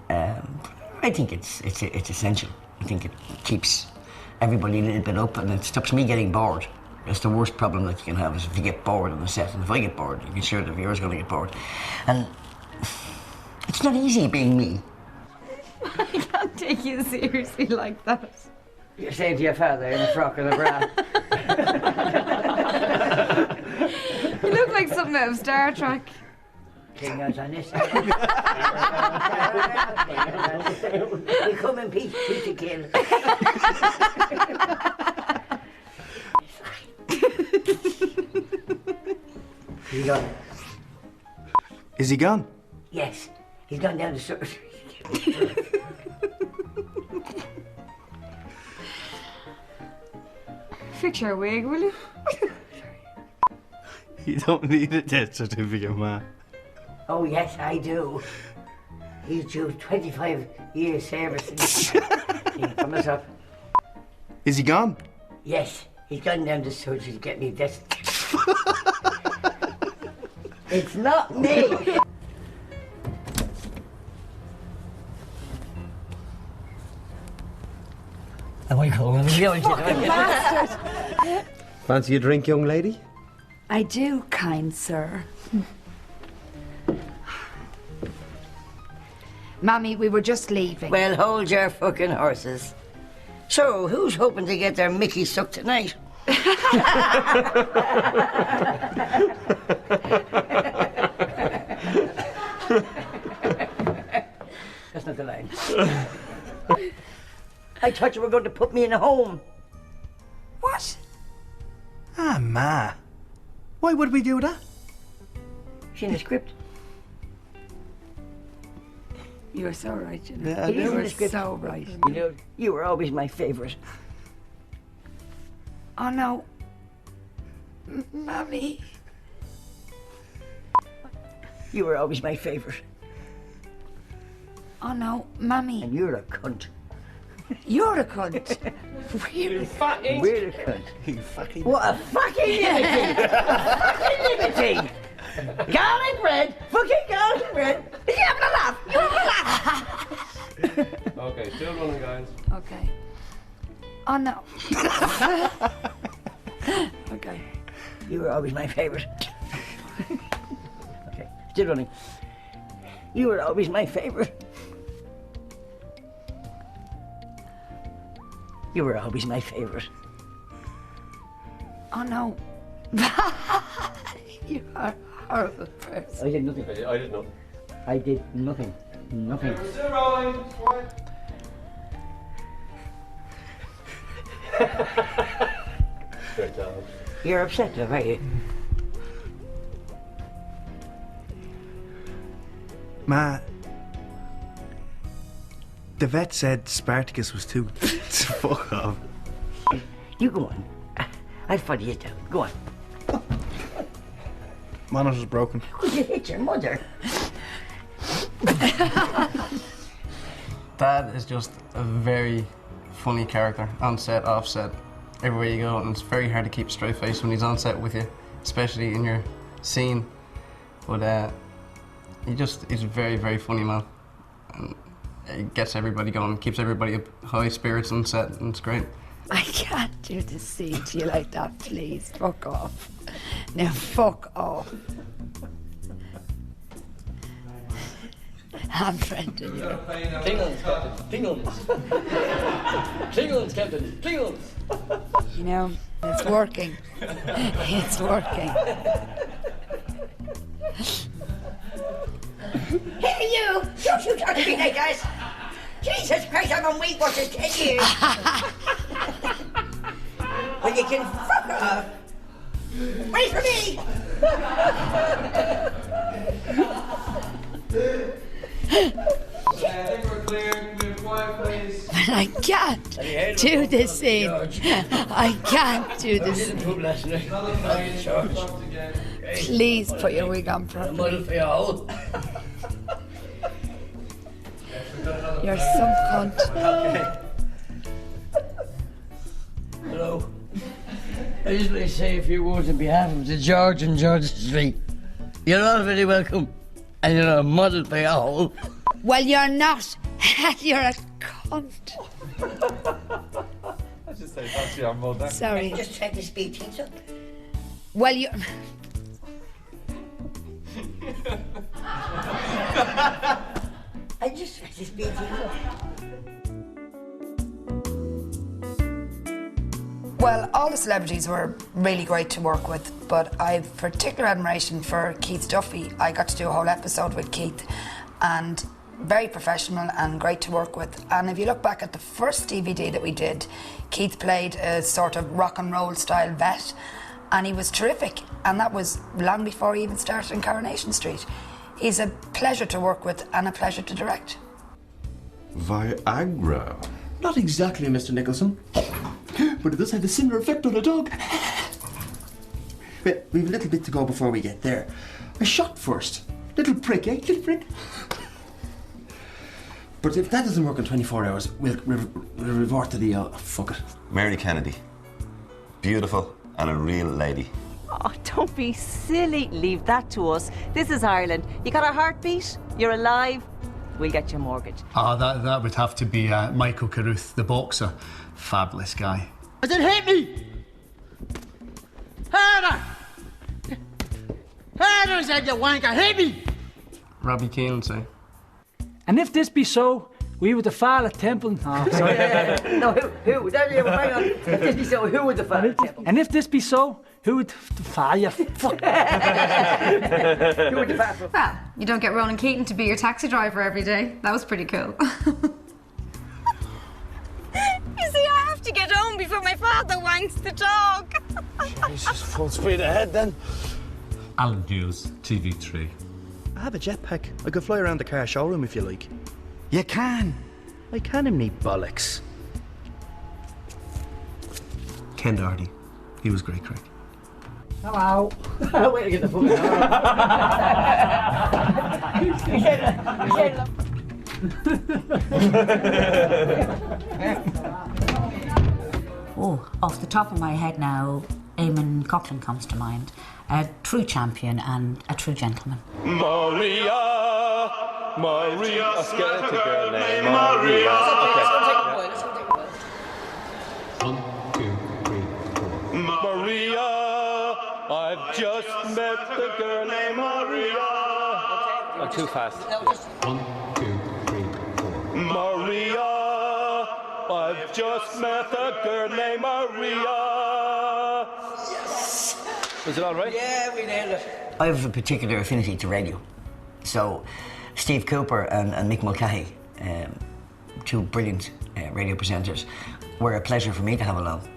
I think it's essential. I think it keeps everybody a little bit up and it stops me getting bored. That's the worst problem that you can have is if you get bored on the set. And if I get bored, you can sure the viewer's going to get bored. And it's not easy being me. I can't take you seriously like that. You're saying to your father in a frock and a bra. You look like something out of Star Trek. King goes on this. We come in peace, to kill. He gone? Is he gone? Yes, he's gone down the stairs. Fix your wig, will you? You don't need a death certificate, man. Oh yes, I do. He's due 25 years service. From us up. Is he gone? Yes, he's gone down to surgery to get me this. It's not me. Am I calling him? Bastard. Fancy a drink, young lady? I do, kind sir. Mommy, we were just leaving. Well, hold your fucking horses. So, who's hoping to get their Mickey sucked tonight? That's not the line. I thought you were going to put me in a home. What? Ah, Ma. Why would we do that? It's in the script. You're so right, you know. Yeah, It is in You're the script. so right. You know, you were always my favourite. Oh no. Mommy. You were always my favourite. Oh no, Mommy. And you're a cunt. You're a cunt. We're Really? a cunt. You fucking... What a fucking liberty! A fucking liberty! Garlic bread! Fucking garlic bread! You having a laugh? You having a laugh? Okay, still running, guys. Okay. Oh no. Okay. You were always my favourite. Okay, still running. You were always my favourite. You were always my favourite. Oh no. You are a horrible person. I did nothing. I did nothing. I did nothing. Nothing. We're still rolling. Great job. You're upset, love, are you? Ma, the vet said Spartacus was too... Fuck off. You go on. I'll follow you down. Go on. Monitor's broken. Could you hit your mother? Dad is just a very funny character, on set, off set, everywhere you go, and it's very hard to keep a straight face when he's on set with you, especially in your scene. But he's a very, very funny man. And he gets everybody going, keeps everybody up high spirits on set, and it's great. I can't do the scene to you like that, please. Fuck off. Now fuck off. I'm friendly. Klingons, Captain. Klingons. Klingons, Captain. Klingons. You know, it's working. It's working. Hey, you! Don't you talk to me like that! Jesus Christ, I've been weight watching 10 years! Well, you can fuck off! Wait for me! I think we're clear. Can we be quiet, please? But I can't do this scene. I can't do this scene. Please put your wig on properly. You're some cunt. Hello. I just want to say a few words on behalf of the George and George Street. You're all very welcome, and you're a model for your hole. Well, you're not. You're a cunt. I just say that's your mother. Sorry. I just tried to speed things up. Well, you. I just tried to speed things up. Well, all the celebrities were really great to work with, but I've particular admiration for Keith Duffy. I got to do a whole episode with Keith, and very professional and great to work with. And if you look back at the first DVD that we did, Keith played a sort of rock and roll style vet, and he was terrific. And that was long before he even started in Coronation Street. He's a pleasure to work with and a pleasure to direct. Viagra. Not exactly, Mr. Nicholson. But it does have a similar effect on a dog. Well, we've a little bit to go before we get there. A shot first. Little prick, eh? Little prick. But if that doesn't work in 24 hours, we'll revert to the fuck it. Mary Kennedy. Beautiful and a real lady. Oh, don't be silly. Leave that to us. This is Ireland. You got a heartbeat? You're alive? We'll get you a mortgage. That would have to be Michael Carruth, the boxer. Fabulous guy. I said, hit me! Harder! Harder, I said, you wanker, hit me! Robbie Keane, say. And if this be so, we would the fall at Temple. Oh, sorry. No, who? Hang on. If this be so, who would the fall at Temple? And if this be so, who would the fall? You fuck. Who would the fall? Well, you don't get Ronan Keaton to be your taxi driver every day. That was pretty cool. You see, I have to get home before my father wanks the dog. Jesus, full speed ahead then. Alan Hughes, TV3. I have a jetpack. I could fly around the car showroom if you like. You can. I can in me bollocks. Ken Doherty. He was great, Craig. Hello. Wait to get the fucking Oh, off the top of my head now, Eamon Coughlin comes to mind. A true champion and a true gentleman. Maria, a skeleton girl named Maria. One, two, three, four. Maria, I've just met the girl named Maria. Oh, too fast. 1, 2, 3, 4. Maria, I've just met a girl named Maria. Yes! Was it all right? Yeah, we nailed it. I have a particular affinity to radio. So, Steve Cooper and Mick Mulcahy, two brilliant radio presenters, were a pleasure for me to have along.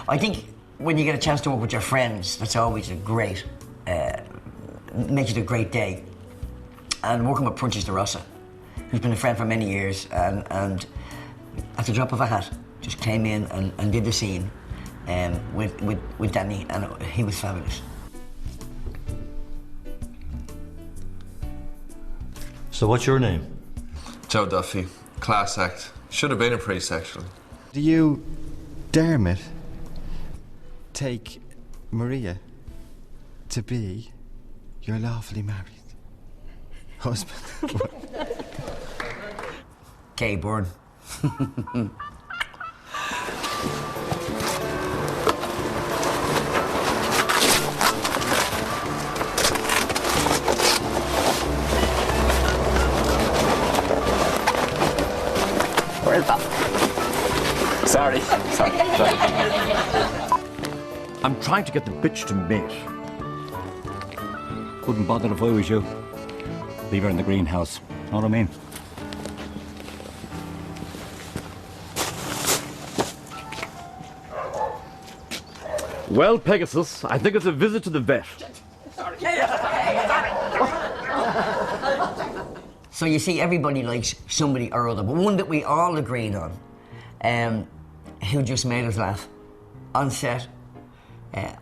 I think when you get a chance to work with your friends, that's always a great, makes it a great day. And working with Prunches de Rossa, who's been a friend for many years, and at the drop of a hat, just came in and did the scene with Danny, and he was fabulous. So what's your name? Joe Duffy. Class act. Should have been a priest, actually. Do you, Dermot, take Maria to be your lawfully married husband? Gay born. Where's that? Sorry. I'm trying to get the bitch to mate. Wouldn't bother if I was you. Leave her in the greenhouse. Know what I mean? Well, Pegasus, I think it's a visit to the vet. So you see, everybody likes somebody or other, but one that we all agreed on, who just made us laugh, on set,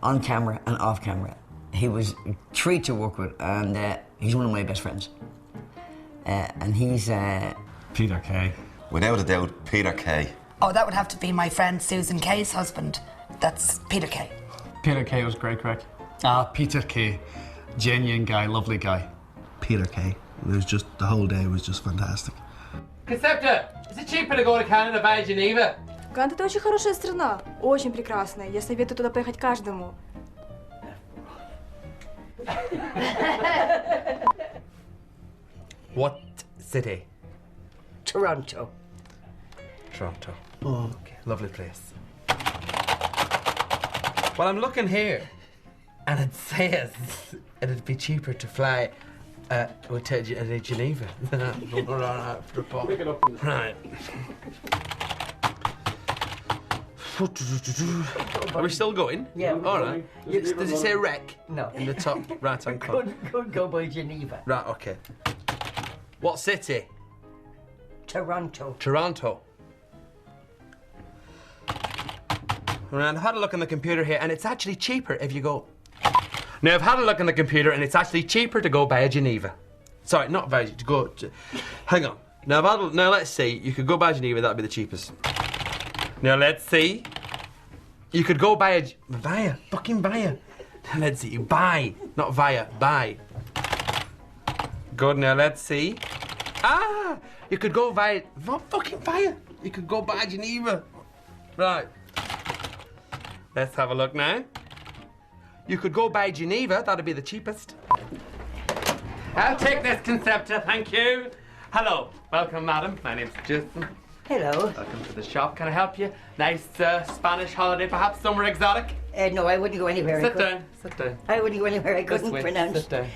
on camera and off camera. He was a treat to work with, and he's one of my best friends. And he's... Peter Kay. Without a doubt, Peter Kay. Oh, that would have to be my friend Susan Kay's husband. That's Peter Kay. Peter Kay was great, Craig. Peter Kay. Genuine guy, lovely guy. Peter Kay. It was just, the whole day was just fantastic. Concepta, is it cheaper to go to Canada via Geneva? Гант — это очень хорошая страна, очень прекрасная. Я советую туда поехать каждому. What city? Toronto. Toronto. Oh, okay. Lovely place. Well, I'm looking here, and it says it'd be cheaper to fly to Geneva. Pick it up. Right. Are we still going? Yeah. All right. Does it say wreck? No. In the top right-hand corner. Could go by Geneva. Right. Okay. What city? Toronto. Toronto. Right, I've had a look on the computer here, and it's actually cheaper if you go. Now, I've had a look on the computer, and it's actually cheaper to go via Geneva. Sorry, not via, to go. Hang on. Now, let's see. You could go buy Geneva, that'd be the cheapest. Now, let's see. You could go buy fucking buy a. Now, let's see. Buy, not via, buy. Good, now, let's see. Ah! You could go buy, fucking buy it. You could go buy Geneva. Right. Let's have a look now. You could go buy Geneva, that'd be the cheapest. I'll take this Concepta, thank you. Hello, welcome madam, my name's Jason. Hello. Welcome to the shop, can I help you? Nice Spanish holiday, perhaps somewhere exotic? No, I wouldn't go anywhere. Sit down, sit down. I wouldn't go anywhere I couldn't pronounce. Sit down.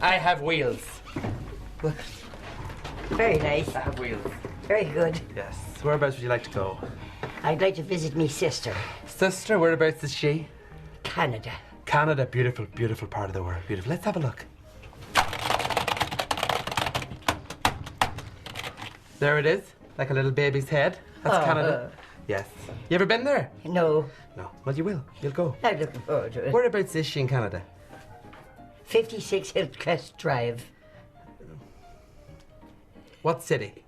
I have wheels. Look. Very nice. I have wheels. Very good. Yes, whereabouts would you like to go? I'd like to visit me sister. Sister, whereabouts is she? Canada. Canada, beautiful, beautiful part of the world. Beautiful. Let's have a look. There it is, like a little baby's head. That's Canada. Yes. You ever been there? No. No. Well, you will. You'll go. I'm looking forward to it. Whereabouts is she in Canada? 56 Hillcrest Drive. What city?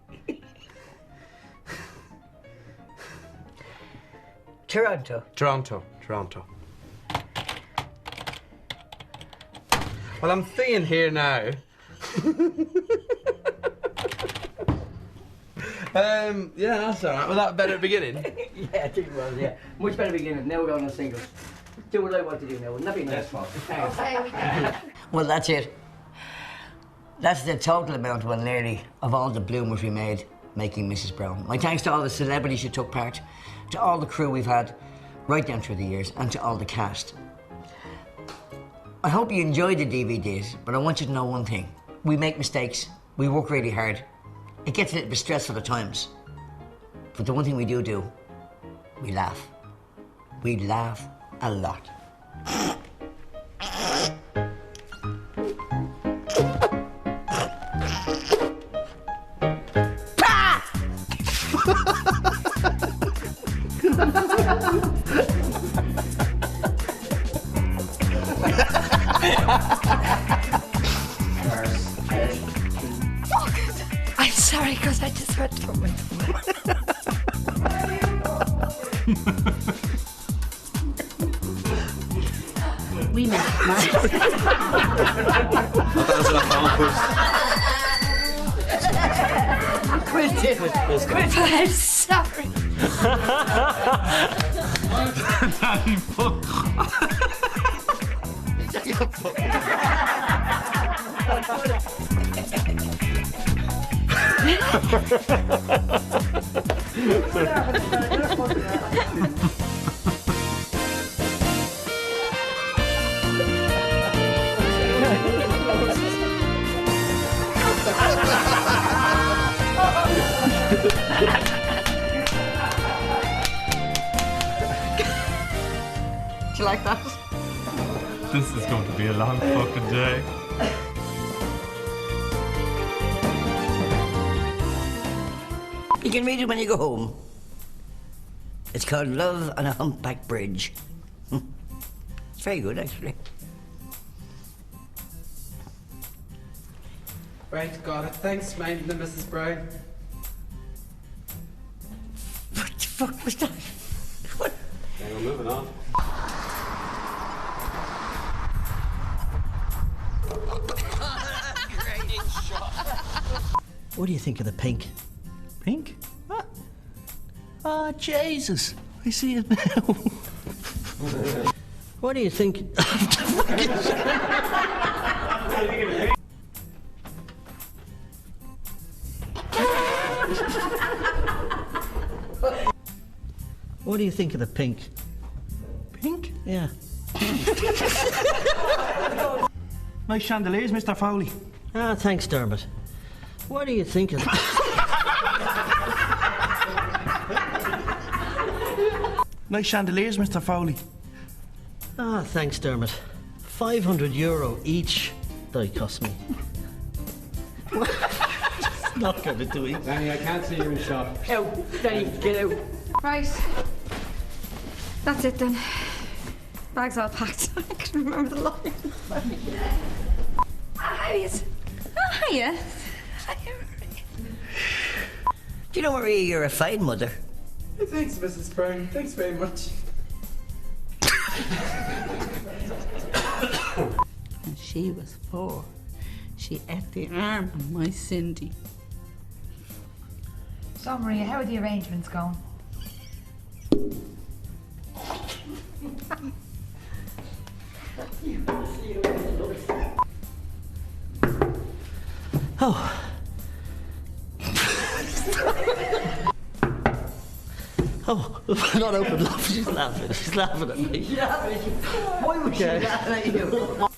Toronto. Toronto. Well, I'm seeing here now. Yeah, that's all right. Was that a better beginning? Yeah, I think it was, yeah. Much better beginning. Now we're going on singles. Do what I want to do now. Wouldn't that be nice? Well, that's it. That's the total amount, well, nearly, of all the bloomers we made making Mrs. Brown. My thanks to all the celebrities who took part, to all the crew we've had right down through the years, and to all the cast. I hope you enjoyed the DVDs, but I want you to know one thing. We make mistakes. We work really hard. It gets a little bit stressful at times. But the one thing we do, we laugh. We laugh a lot. I'm sorry, because I just heard from my We met, I'm sorry. Daddy, fuck. Do you like that? This is going to be a long fucking day. You can read it when you go home. It's called Love on a Humpback Bridge. It's very good, actually. Right, got it. Thanks, minding the Mrs. Brown. What the fuck was that? What? Okay, we're moving on. What do you think of the pink? Pink? What? Oh, Jesus. I see it now. What do you think? What do you think of the pink? Pink? Yeah. Nice chandeliers, Mr. Foley. Ah, thanks, Dermot. What do you think of Nice chandeliers, Mr. Foley. Ah, thanks, Dermot. €500 each they cost me. Not going to do it. Danny, I can't see you in shop. Out, Danny, get out. Right. That's it then. Bag's all packed. I can remember the line. Hiya. Hiya. Do you know, Maria, you're a fine mother. Thanks, Mrs. Brown. Thanks very much. When she was 4, she ate the arm of my Cindy. So, Maria, how are the arrangements going? Oh. Oh, not open, love. She's laughing. She's laughing at me. Why would she laugh at you?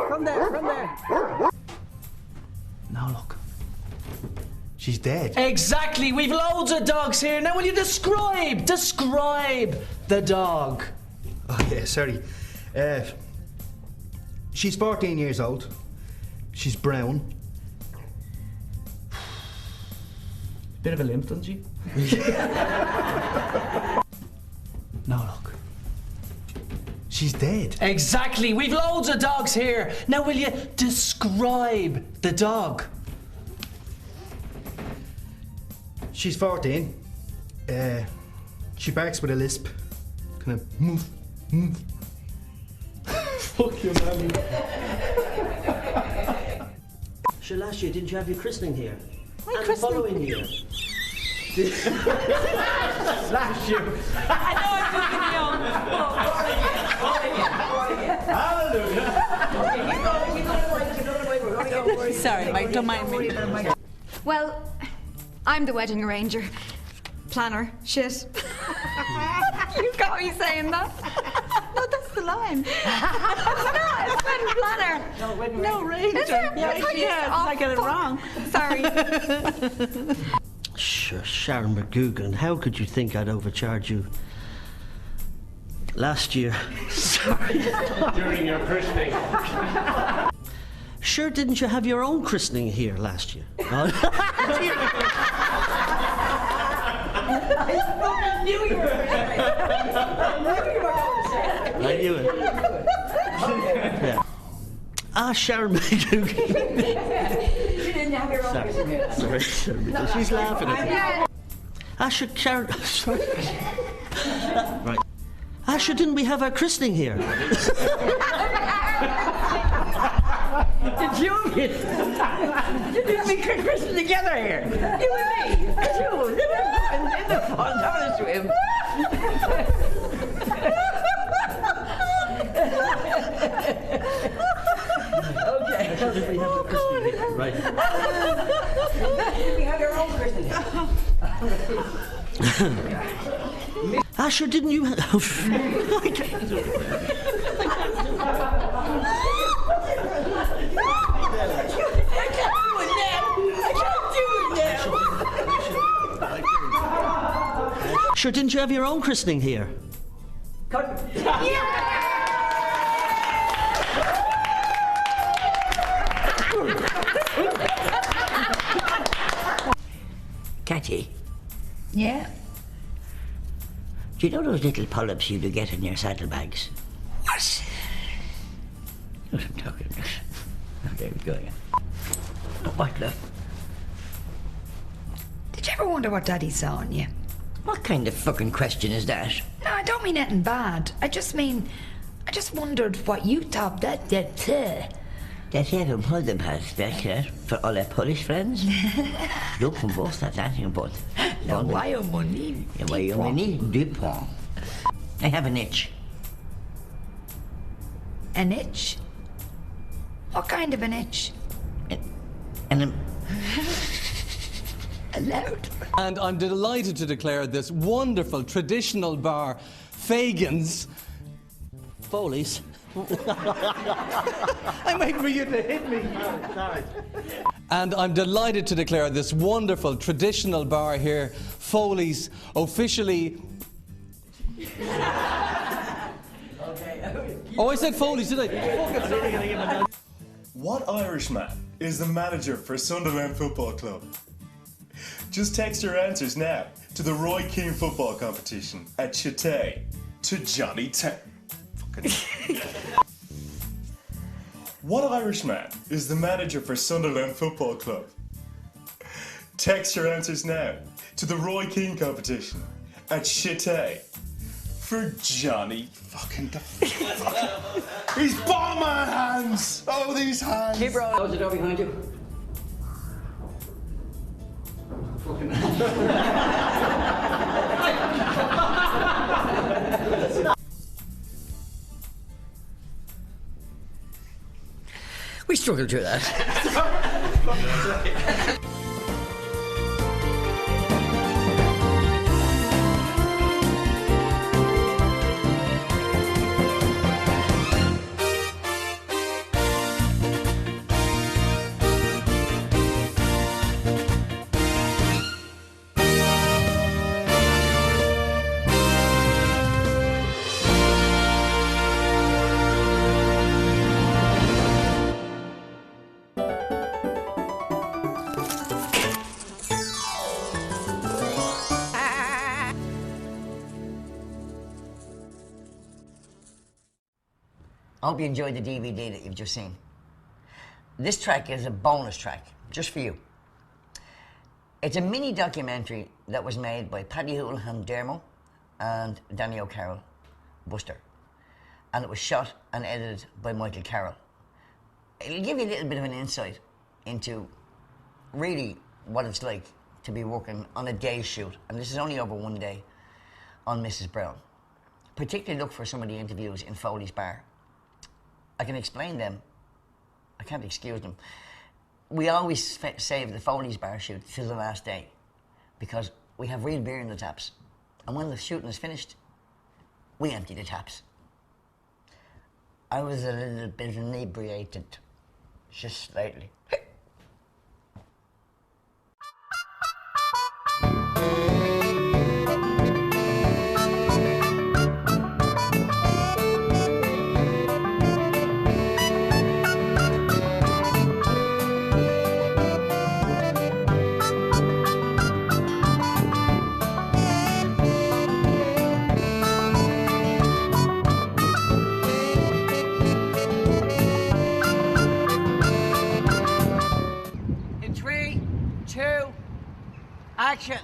From there. Now look. She's dead. Exactly. We've loads of dogs here. Now will you describe the dog? Oh, yeah, sorry. She's 14 years old. She's brown. Bit of a limp, doesn't she? Now look. She's dead. Exactly. We've loads of dogs here. Now will you describe the dog? She's 14. She barks with a lisp. Kind of move. Fuck you, man. Sure, last year, didn't you have your christening here? My and christening? the following year. Last year. I know I'm Hallelujah. Sorry, Mike, don't mind me. Well, I'm the wedding arranger. Planner. Shit. You got me saying that. No, that's the line. It's not. It's wedding planner. No, ranger. Is it? Yeah, I get it wrong. Sorry. Sure, Sharon McGugan, how could you think I'd overcharge you? Last year. Sorry. During your christening. Sure, didn't you have your own christening here last year? I knew you were I knew it. Yeah. Ah, Sharon McGugan. She didn't have your own christening. Sorry. She's laughing at me. Sharon. Sorry. Right. Sure, didn't we have our christening here? Did you we christen together here? You and me? You in the fun, having a swim. Okay. Right. We have your own christening. Sure, didn't you? Sure, didn't you have your own christening here? Catty, Yeah. do you know those little polyps you do get in your saddlebags? What? You know what I'm talking about. Oh, there we go again. What, love? Did you ever wonder what Daddy saw in you? What kind of fucking question is that? No, I don't mean anything bad. I just wondered what you thought that Dat jij een poddenpas werkt voor alle Polish friends? Du kom vos dat aangebod. No, why am I need? Why am I need? Dupont. I have an itch. An itch? What kind of an itch? And I'm delighted to declare this wonderful traditional bar, Fagan's. Foley's. I'm waiting for you to hit me. Sorry. And I'm delighted to declare this wonderful traditional bar here, Foley's, officially. Oh, I said Foley's, did I? What Irishman is the manager for Sunderland Football Club? Just text your answers now to the Roy Keane football competition at Chitay to Johnny 10. What Irishman is the manager for Sunderland Football Club? Text your answers now to the Roy Keane competition at Chitay for Johnny fucking These Batman hands! Oh, these hands! Keep rolling. Close the door behind you. Fucking we struggled through that. I hope you enjoyed the DVD that you've just seen. This track is a bonus track, just for you. It's a mini documentary that was made by Paddy Houlihan Dermo and Danny O'Carroll Buster. And it was shot and edited by Michael Carroll. It'll give you a little bit of an insight into really what it's like to be working on a day's shoot. And this is only over one day on Mrs. Brown. Particularly look for some of the interviews in Foley's Bar. I can explain them. I can't excuse them. We always save the Foley's Bar shoot till the last day because we have real beer in the taps. And when the shooting is finished, we empty the taps. I was a little bit inebriated, just slightly. Action!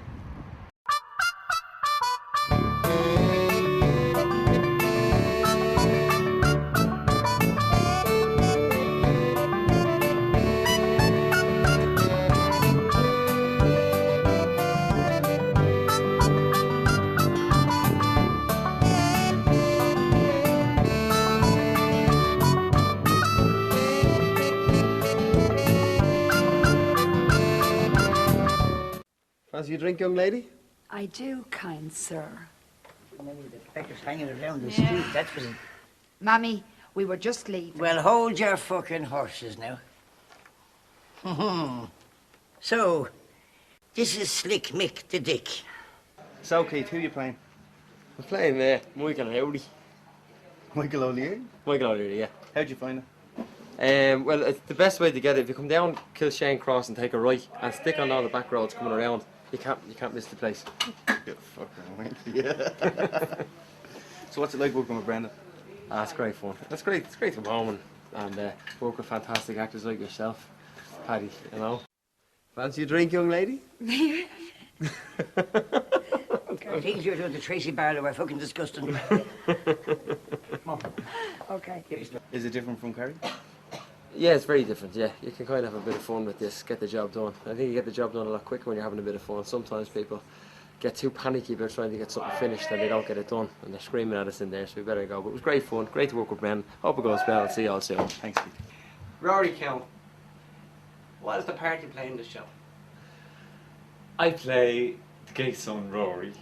Fancy a drink, young lady? I do, kind sir. Maybe the beggars hanging around the street, that's what it... Mammy, we were just leaving. Well, hold your fucking horses now. So, this is Slick Mick the Dick. So, Keith, who are you playing? I'm playing Michael O'Leary. Michael O'Leary? Michael O'Leary, yeah. How'd you find it? Well, it's the best way to get it. If you come down Kilshane Cross and take a right and stick on all the back roads coming around, you can't miss the place. You fucking wank. Yeah. So what's it like working with Brenda? It's great fun. It's great to come home and work with fantastic actors like yourself, Paddy, you know. Fancy a drink, young lady? The things you're doing to Tracy Barlow are fucking disgusting. Okay. Is it different from Kerry? Yeah, it's very different, yeah. You can kind of have a bit of fun with this, get the job done. I think you get the job done a lot quicker when you're having a bit of fun. Sometimes people get too panicky about trying to get something finished and they don't get it done and they're screaming at us in there, so we better go. But it was great fun, great to work with Ben. Hope it goes well. I'll see you all soon. Thanks, Keith. Rory Kiln, what is the part you play in the show? I play the gay son Rory.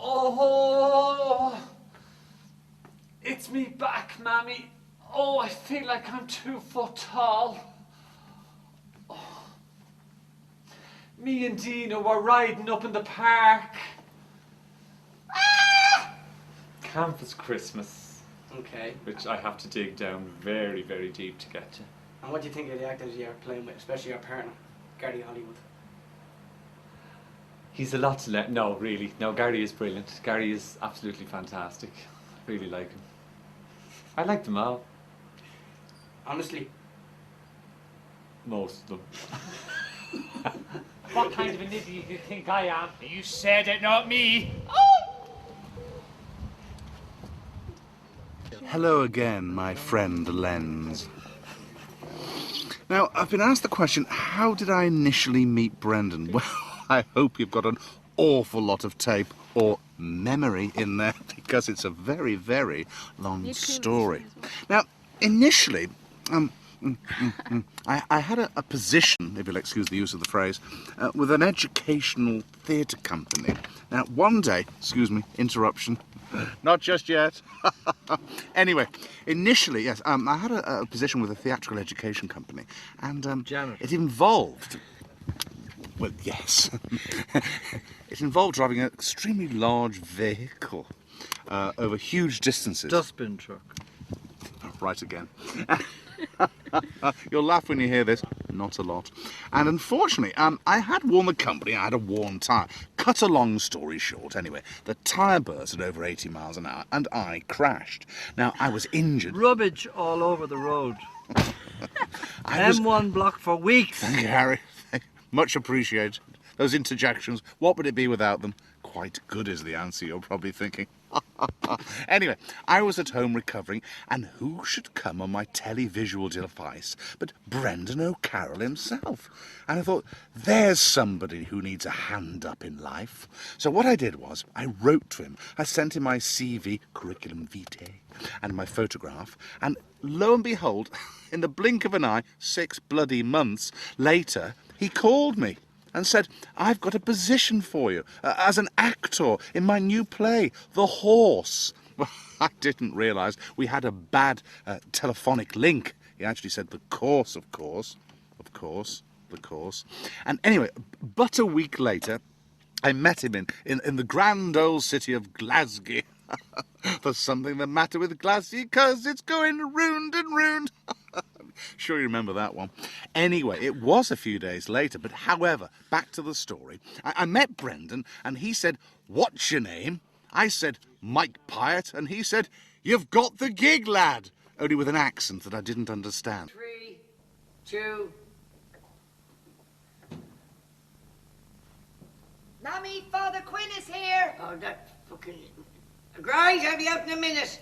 Oh, it's me back, Mammy. Oh, I feel like I'm 2 foot tall. Oh. Me and Dina were riding up in the park. Campus Christmas. Okay. which I have to dig down very, very deep to get to. And what do you think of the actors you're playing with, especially your partner, Gary Hollywood? He's a lot to learn. No, really. No, Gary is brilliant. Gary is absolutely fantastic. Really like him. I like them all. Honestly? Most of them. What kind of an idiot do you think I am? You said it, not me. Hello again, my friend Lens. Now, I've been asked the question, how did I initially meet Brendan? Well, I hope you've got an awful lot of tape or memory in there, because it's a very, very long story. Now, initially, I had a position, if you'll excuse the use of the phrase, with an educational theatre company. Now, one day, excuse me, interruption, not just yet. Anyway, initially, yes, I had a position with a theatrical education company, and it involved, well, yes, it involved driving an extremely large vehicle over huge distances. Dustbin truck. Right again. You'll laugh when you hear this. Not a lot. And unfortunately, I had worn the company, I had a worn tyre. Cut a long story short, anyway, the tyre burst at over 80 miles an hour and I crashed. Now, I was injured. Rubbish all over the road. M1 block for weeks. Thank you, Harry. Much appreciated. Those interjections, what would it be without them? Quite good is the answer, you're probably thinking. Anyway, I was at home recovering, and who should come on my televisual device but Brendan O'Carroll himself? And I thought, there's somebody who needs a hand up in life. So what I did was, I wrote to him. I sent him my CV, curriculum vitae, and my photograph, and lo and behold, in the blink of an eye, 6 bloody months later, he called me and said, I've got a position for you as an actor in my new play, The Horse. Well, I didn't realise we had a bad telephonic link. He actually said the course, of course. Of course, the course. And anyway, but a week later, I met him in the grand old city of Glasgow. There's something the matter with Glasgow, 'cause it's going round and round. Sure you remember that one. Anyway, it was a few days later, but however, back to the story. I met Brendan, and he said, what's your name? I said, Mike Pyatt, and he said, you've got the gig, lad. Only with an accent that I didn't understand. 3, 2... Mammy, Father Quinn is here. Oh, that fucking... Grind, I'll be out in a minute.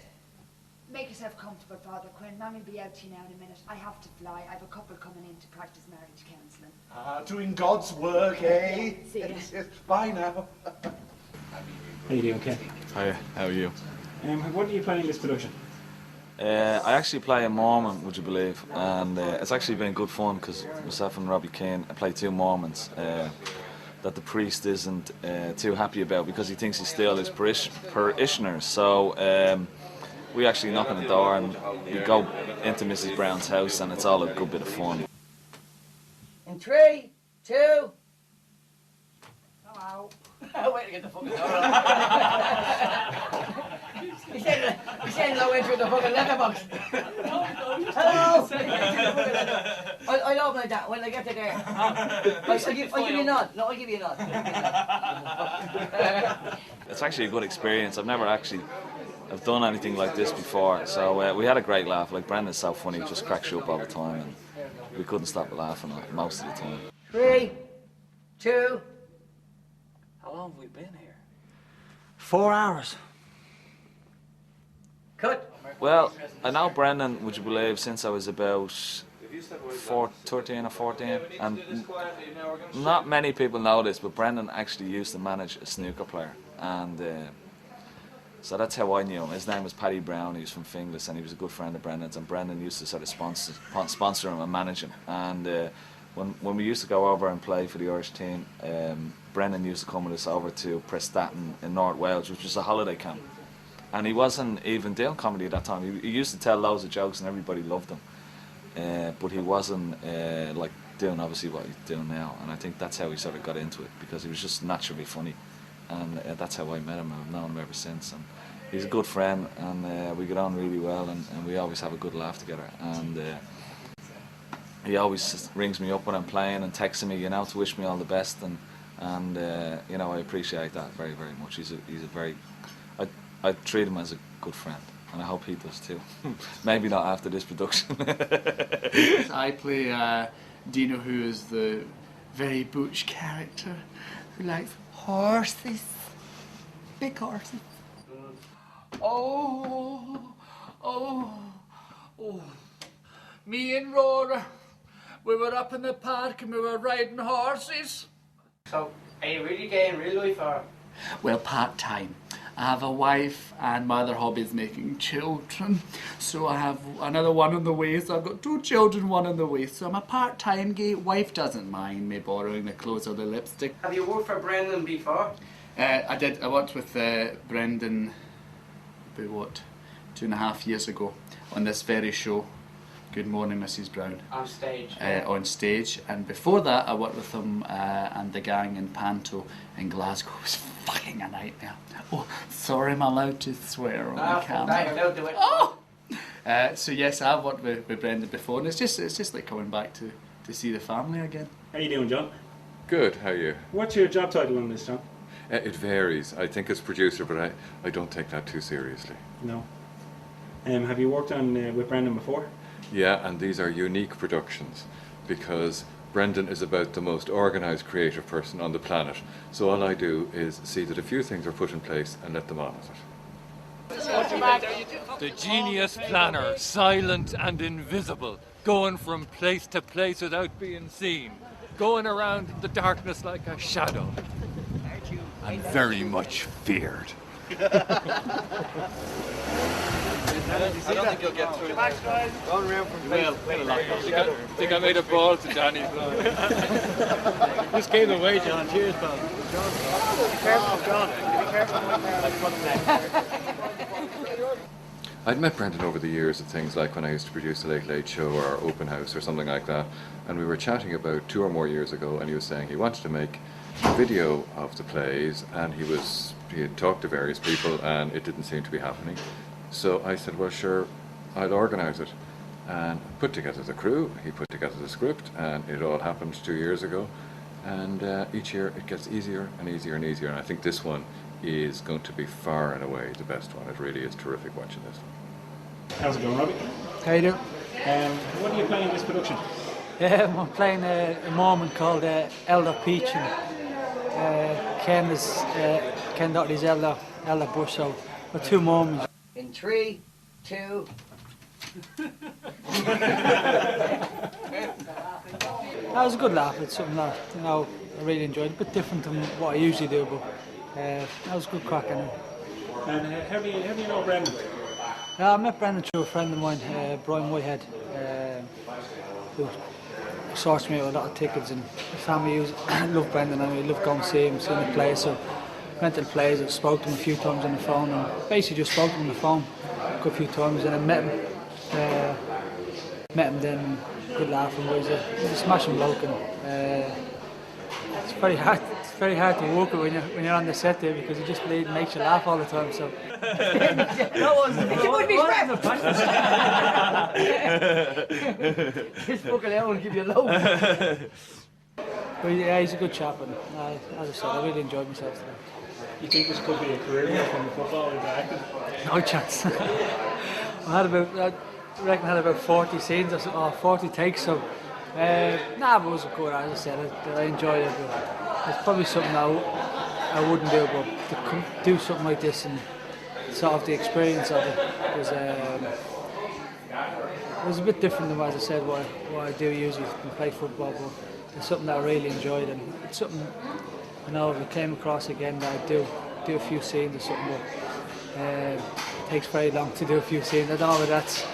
Make yourself comfortable, Father Quinn. Mammy'll be out to you now in a minute. I have to fly. I have a couple coming in to practice marriage counselling. Doing God's work, eh? See ya. Yes. Bye now. How you doing, Ken? Hiya, how are you? What are you playing in this production? I actually play a Mormon, would you believe? And it's actually been good fun because myself and Robbie Keane play 2 Mormons that the priest isn't too happy about because he thinks he still his parishioners. So we actually knock on the door and we go into Mrs. Brown's house, and it's all a good bit of fun. In 3, 2... Hello. Wait to get the fucking door He's saying hello in through the fucking letterbox. Hello. I'll open like that when I get to there. I'll give you a nod. No, I'll give you a nod. It's actually a good experience. I've done anything like this before, so we had a great laugh. Like, Brendan's so funny, he just cracks you up all the time, and we couldn't stop laughing most of the time. 3, 2... How long have we been here? 4 hours. Cut. Well, I know Brendan, would you believe, since I was about 13 or 14, and not many people know this, but Brendan actually used to manage a snooker player, and so that's how I knew him. His name was Paddy Brown. He was from Finglas, and he was a good friend of Brendan's, and Brendan used to sort of sponsor him and manage him. And when we used to go over and play for the Irish team, Brendan used to come with us over to Prestatyn in North Wales, which was a holiday camp. And he wasn't even doing comedy at that time. He used to tell loads of jokes and everybody loved him. But he wasn't like doing obviously what he's doing now. And I think that's how he sort of got into it, because he was just naturally funny. And that's how I met him. I've known him ever since. And he's a good friend, and we get on really well, and we always have a good laugh together. And he always rings me up when I'm playing and texts me, you know, to wish me all the best, and you know, I appreciate that very, very much. He's a very, I treat him as a good friend, and I hope he does too. Maybe not after this production. I play Dino, who is the very butch character who likes horses, big horses. Oh, me and Rora, we were up in the park and we were riding horses. So, are you really gay in real life, or? Well, part-time. I have a wife, and my other hobby is making children. So I have another one on the way, so I've got 2 children, 1 on the way. So I'm a part-time gay. Wife doesn't mind me borrowing the clothes or the lipstick. Have you worked for Brendan before? I did. I worked with Brendan about, what, 2.5 years ago on this very show, Good Morning Mrs. Brown. On stage? On stage, and before that I worked with him and the gang in Panto in Glasgow. It was fucking a nightmare. Oh, sorry, I'm allowed to swear on the camera. Don't do it. Oh! So yes, I've worked with Brendan before, and it's just like coming back to see the family again. How you doing, John? Good, how are you? What's your job title on this, John? It varies. I think it's producer, but I don't take that too seriously. No. Have you worked on with Brendan before? Yeah, and these are unique productions because Brendan is about the most organised creative person on the planet. So all I do is see that a few things are put in place and let them on with it. The genius planner, silent and invisible, going from place to place without being seen, going around in the darkness like a shadow, and very much feared. I don't think you'll get through that. Going around from I think I made a ball to Danny. Just came away, John. Cheers, pal. Be careful, John. Be careful. I'd met Brendan over the years at things like when I used to produce the Late Late Show or Open House or something like that, and we were chatting about 2 or more years ago, and he was saying he wanted to make a video of the plays, and he had talked to various people and it didn't seem to be happening. So I said, well, sure, I'll organise it, and put together the crew. He put together the script, and it all happened 2 years ago, and each year it gets easier and easier and easier, and I think this one is going to be far and away the best one. It really is terrific watching this one. How's it going, Robbie? How you doing? What are you playing in this production? I'm playing a moment called Elder Peach, and Ken Doherty's Elder Bush, so we're 2 moments. In 3, 2. That was a good laugh. It's something that, you know, I really enjoyed. A bit different than what I usually do, but that was good crack anyway. And how do you know Brendan? I met Brendan through a friend of mine, Brian Whitehead, who sourced me with a lot of tickets, and the family loved Brendan and we loved going to see him, seeing the play. So went to the plays, I spoke to him a few times on the phone, and basically just spoke to him on the phone a few times, and I met him then, good laugh, and he's a smashing bloke, and it's very hard to work with when you're on the set there, because he just makes you laugh all the time. So Just fucking hell will give you a load. But yeah, he's a good chap, and as I said, I really enjoyed myself today. You think this could be a career from football into acting? No chance. I reckon I had about 40 scenes or 40 takes, so but it was good, as I said, I enjoyed it, but it's probably something I wouldn't do, but to do something like this and sort of the experience of it was a bit different than, as I said, what I do usually when I play football, but it's something that I really enjoyed, and it's something, you know, if I came across again, that I'd do a few scenes or something, but it takes very long to do a few scenes. I don't know whether that's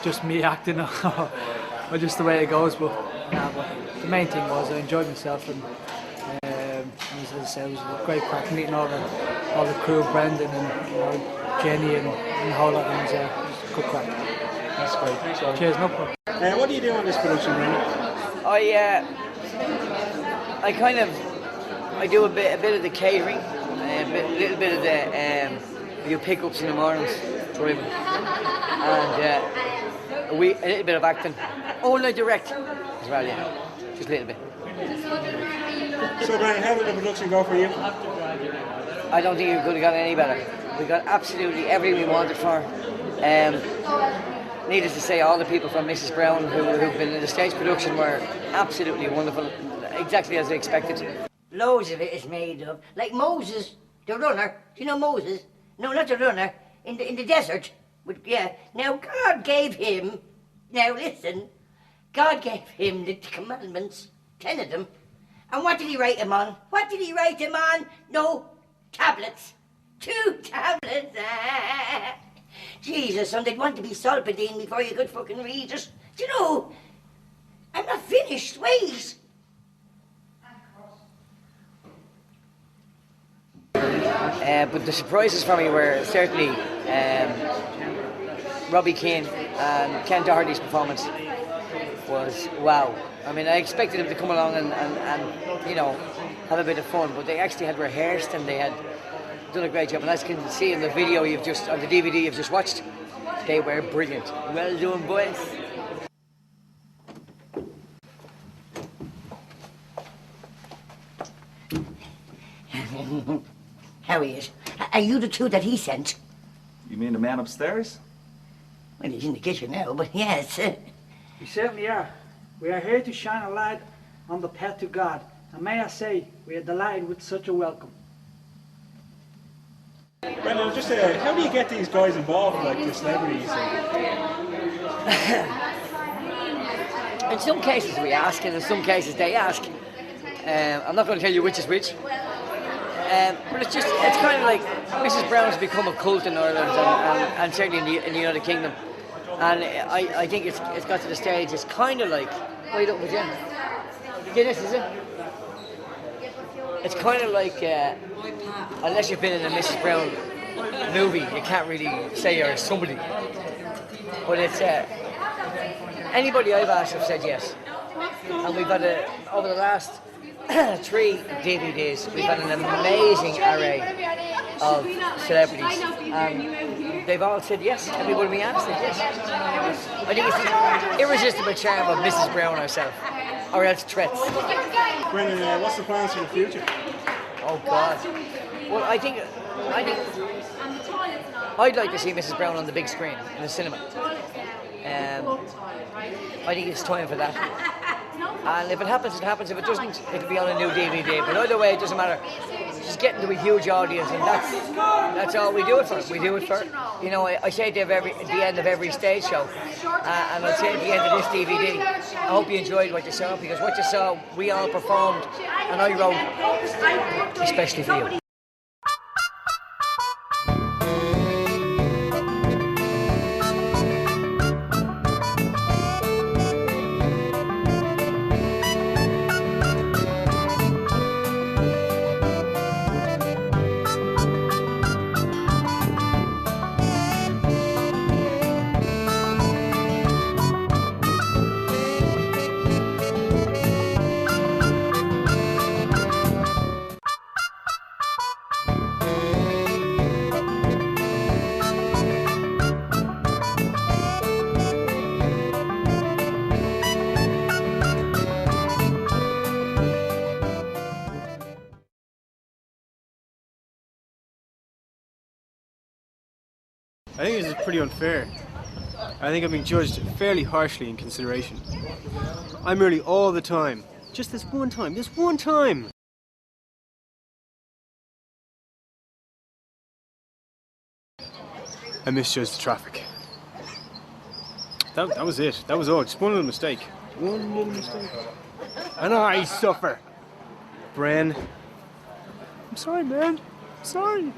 just me acting or just the way it goes, but the main thing was I enjoyed myself, and as I said, it was a great crack meeting all the crew, Brendan and Jenny and the whole lot of them. It was a good crack. That's great, thanks Robbie. Cheers, no problem. What do you do on this production, Brendan? I do a bit of the catering, a little bit of the do pickups in the mornings, driving, and a little bit of acting. Oh, no, direct as well, yeah, just a little bit. So, Brian, how did the production go for you? I don't think you could have got any better. We got absolutely everything we wanted for. Needless to say, all the people from Mrs. Brown who've been in the stage production were absolutely wonderful, exactly as I expected. Loads of it is made up, like Moses, the runner. Do you know Moses? No, not the runner. In the desert. But yeah. Now God gave him. Now listen. God gave him the commandments, 10 of them. And what did he write them on? What did he write them on? No tablets. 2 tablets. Jesus, son, they'd want to be Solpadine before you could fucking read it. Do you know? I'm not finished. Wait. But the surprises for me were certainly Robbie Keane and Ken Doherty's performance was wow. I mean, I expected them to come along and you know, have a bit of fun, but they actually had rehearsed and they had done a great job. And as you can see in the video on the DVD you've just watched, they were brilliant. Well done, boys. How he is. Are you the 2 that he sent? You mean the man upstairs? Well, he's in the kitchen now, but yes. We certainly are. We are here to shine a light on the path to God. And may I say, we are delighted with such a welcome. Brendan, just how do you get these guys involved, like the celebrities? In some cases we ask, and in some cases they ask. I'm not going to tell you which is which. But it's kind of like Mrs. Brown's become a cult in Ireland and certainly in the United Kingdom. And I think it's got to the stage, it's kind of like, what are you looking for, Jen? Guinness, is it? It's kind of like, unless you've been in a Mrs. Brown movie, you can't really say you're somebody. But it's, anybody I've asked have said yes. And we've had, over the last 3 DVDs, we've had an amazing array of celebrities, and they've all said yes. Everybody we asked said yes. I think it's the irresistible charm of Mrs. Brown herself, or else threats. Brendan, what's the plans for the future? Oh God. Well, I think I'd like to see Mrs. Brown on the big screen in the cinema. I think it's time for that. And if it happens, it happens. If it doesn't, it'll be on a new DVD. But either way, it doesn't matter. Just getting to a huge audience, and that's all we do it for. We do it for, you know, I say it at the end of every stage show, and I'll say at the end of this DVD, I hope you enjoyed what you saw, because what you saw, we all performed, and I wrote especially for you. I think this is pretty unfair. I think I'm being judged fairly harshly in consideration. I'm early all the time. Just this one time. I misjudged the traffic. That was it. That was all. Just one little mistake. One little mistake. And I suffer. Bren. I'm sorry, man. I'm sorry.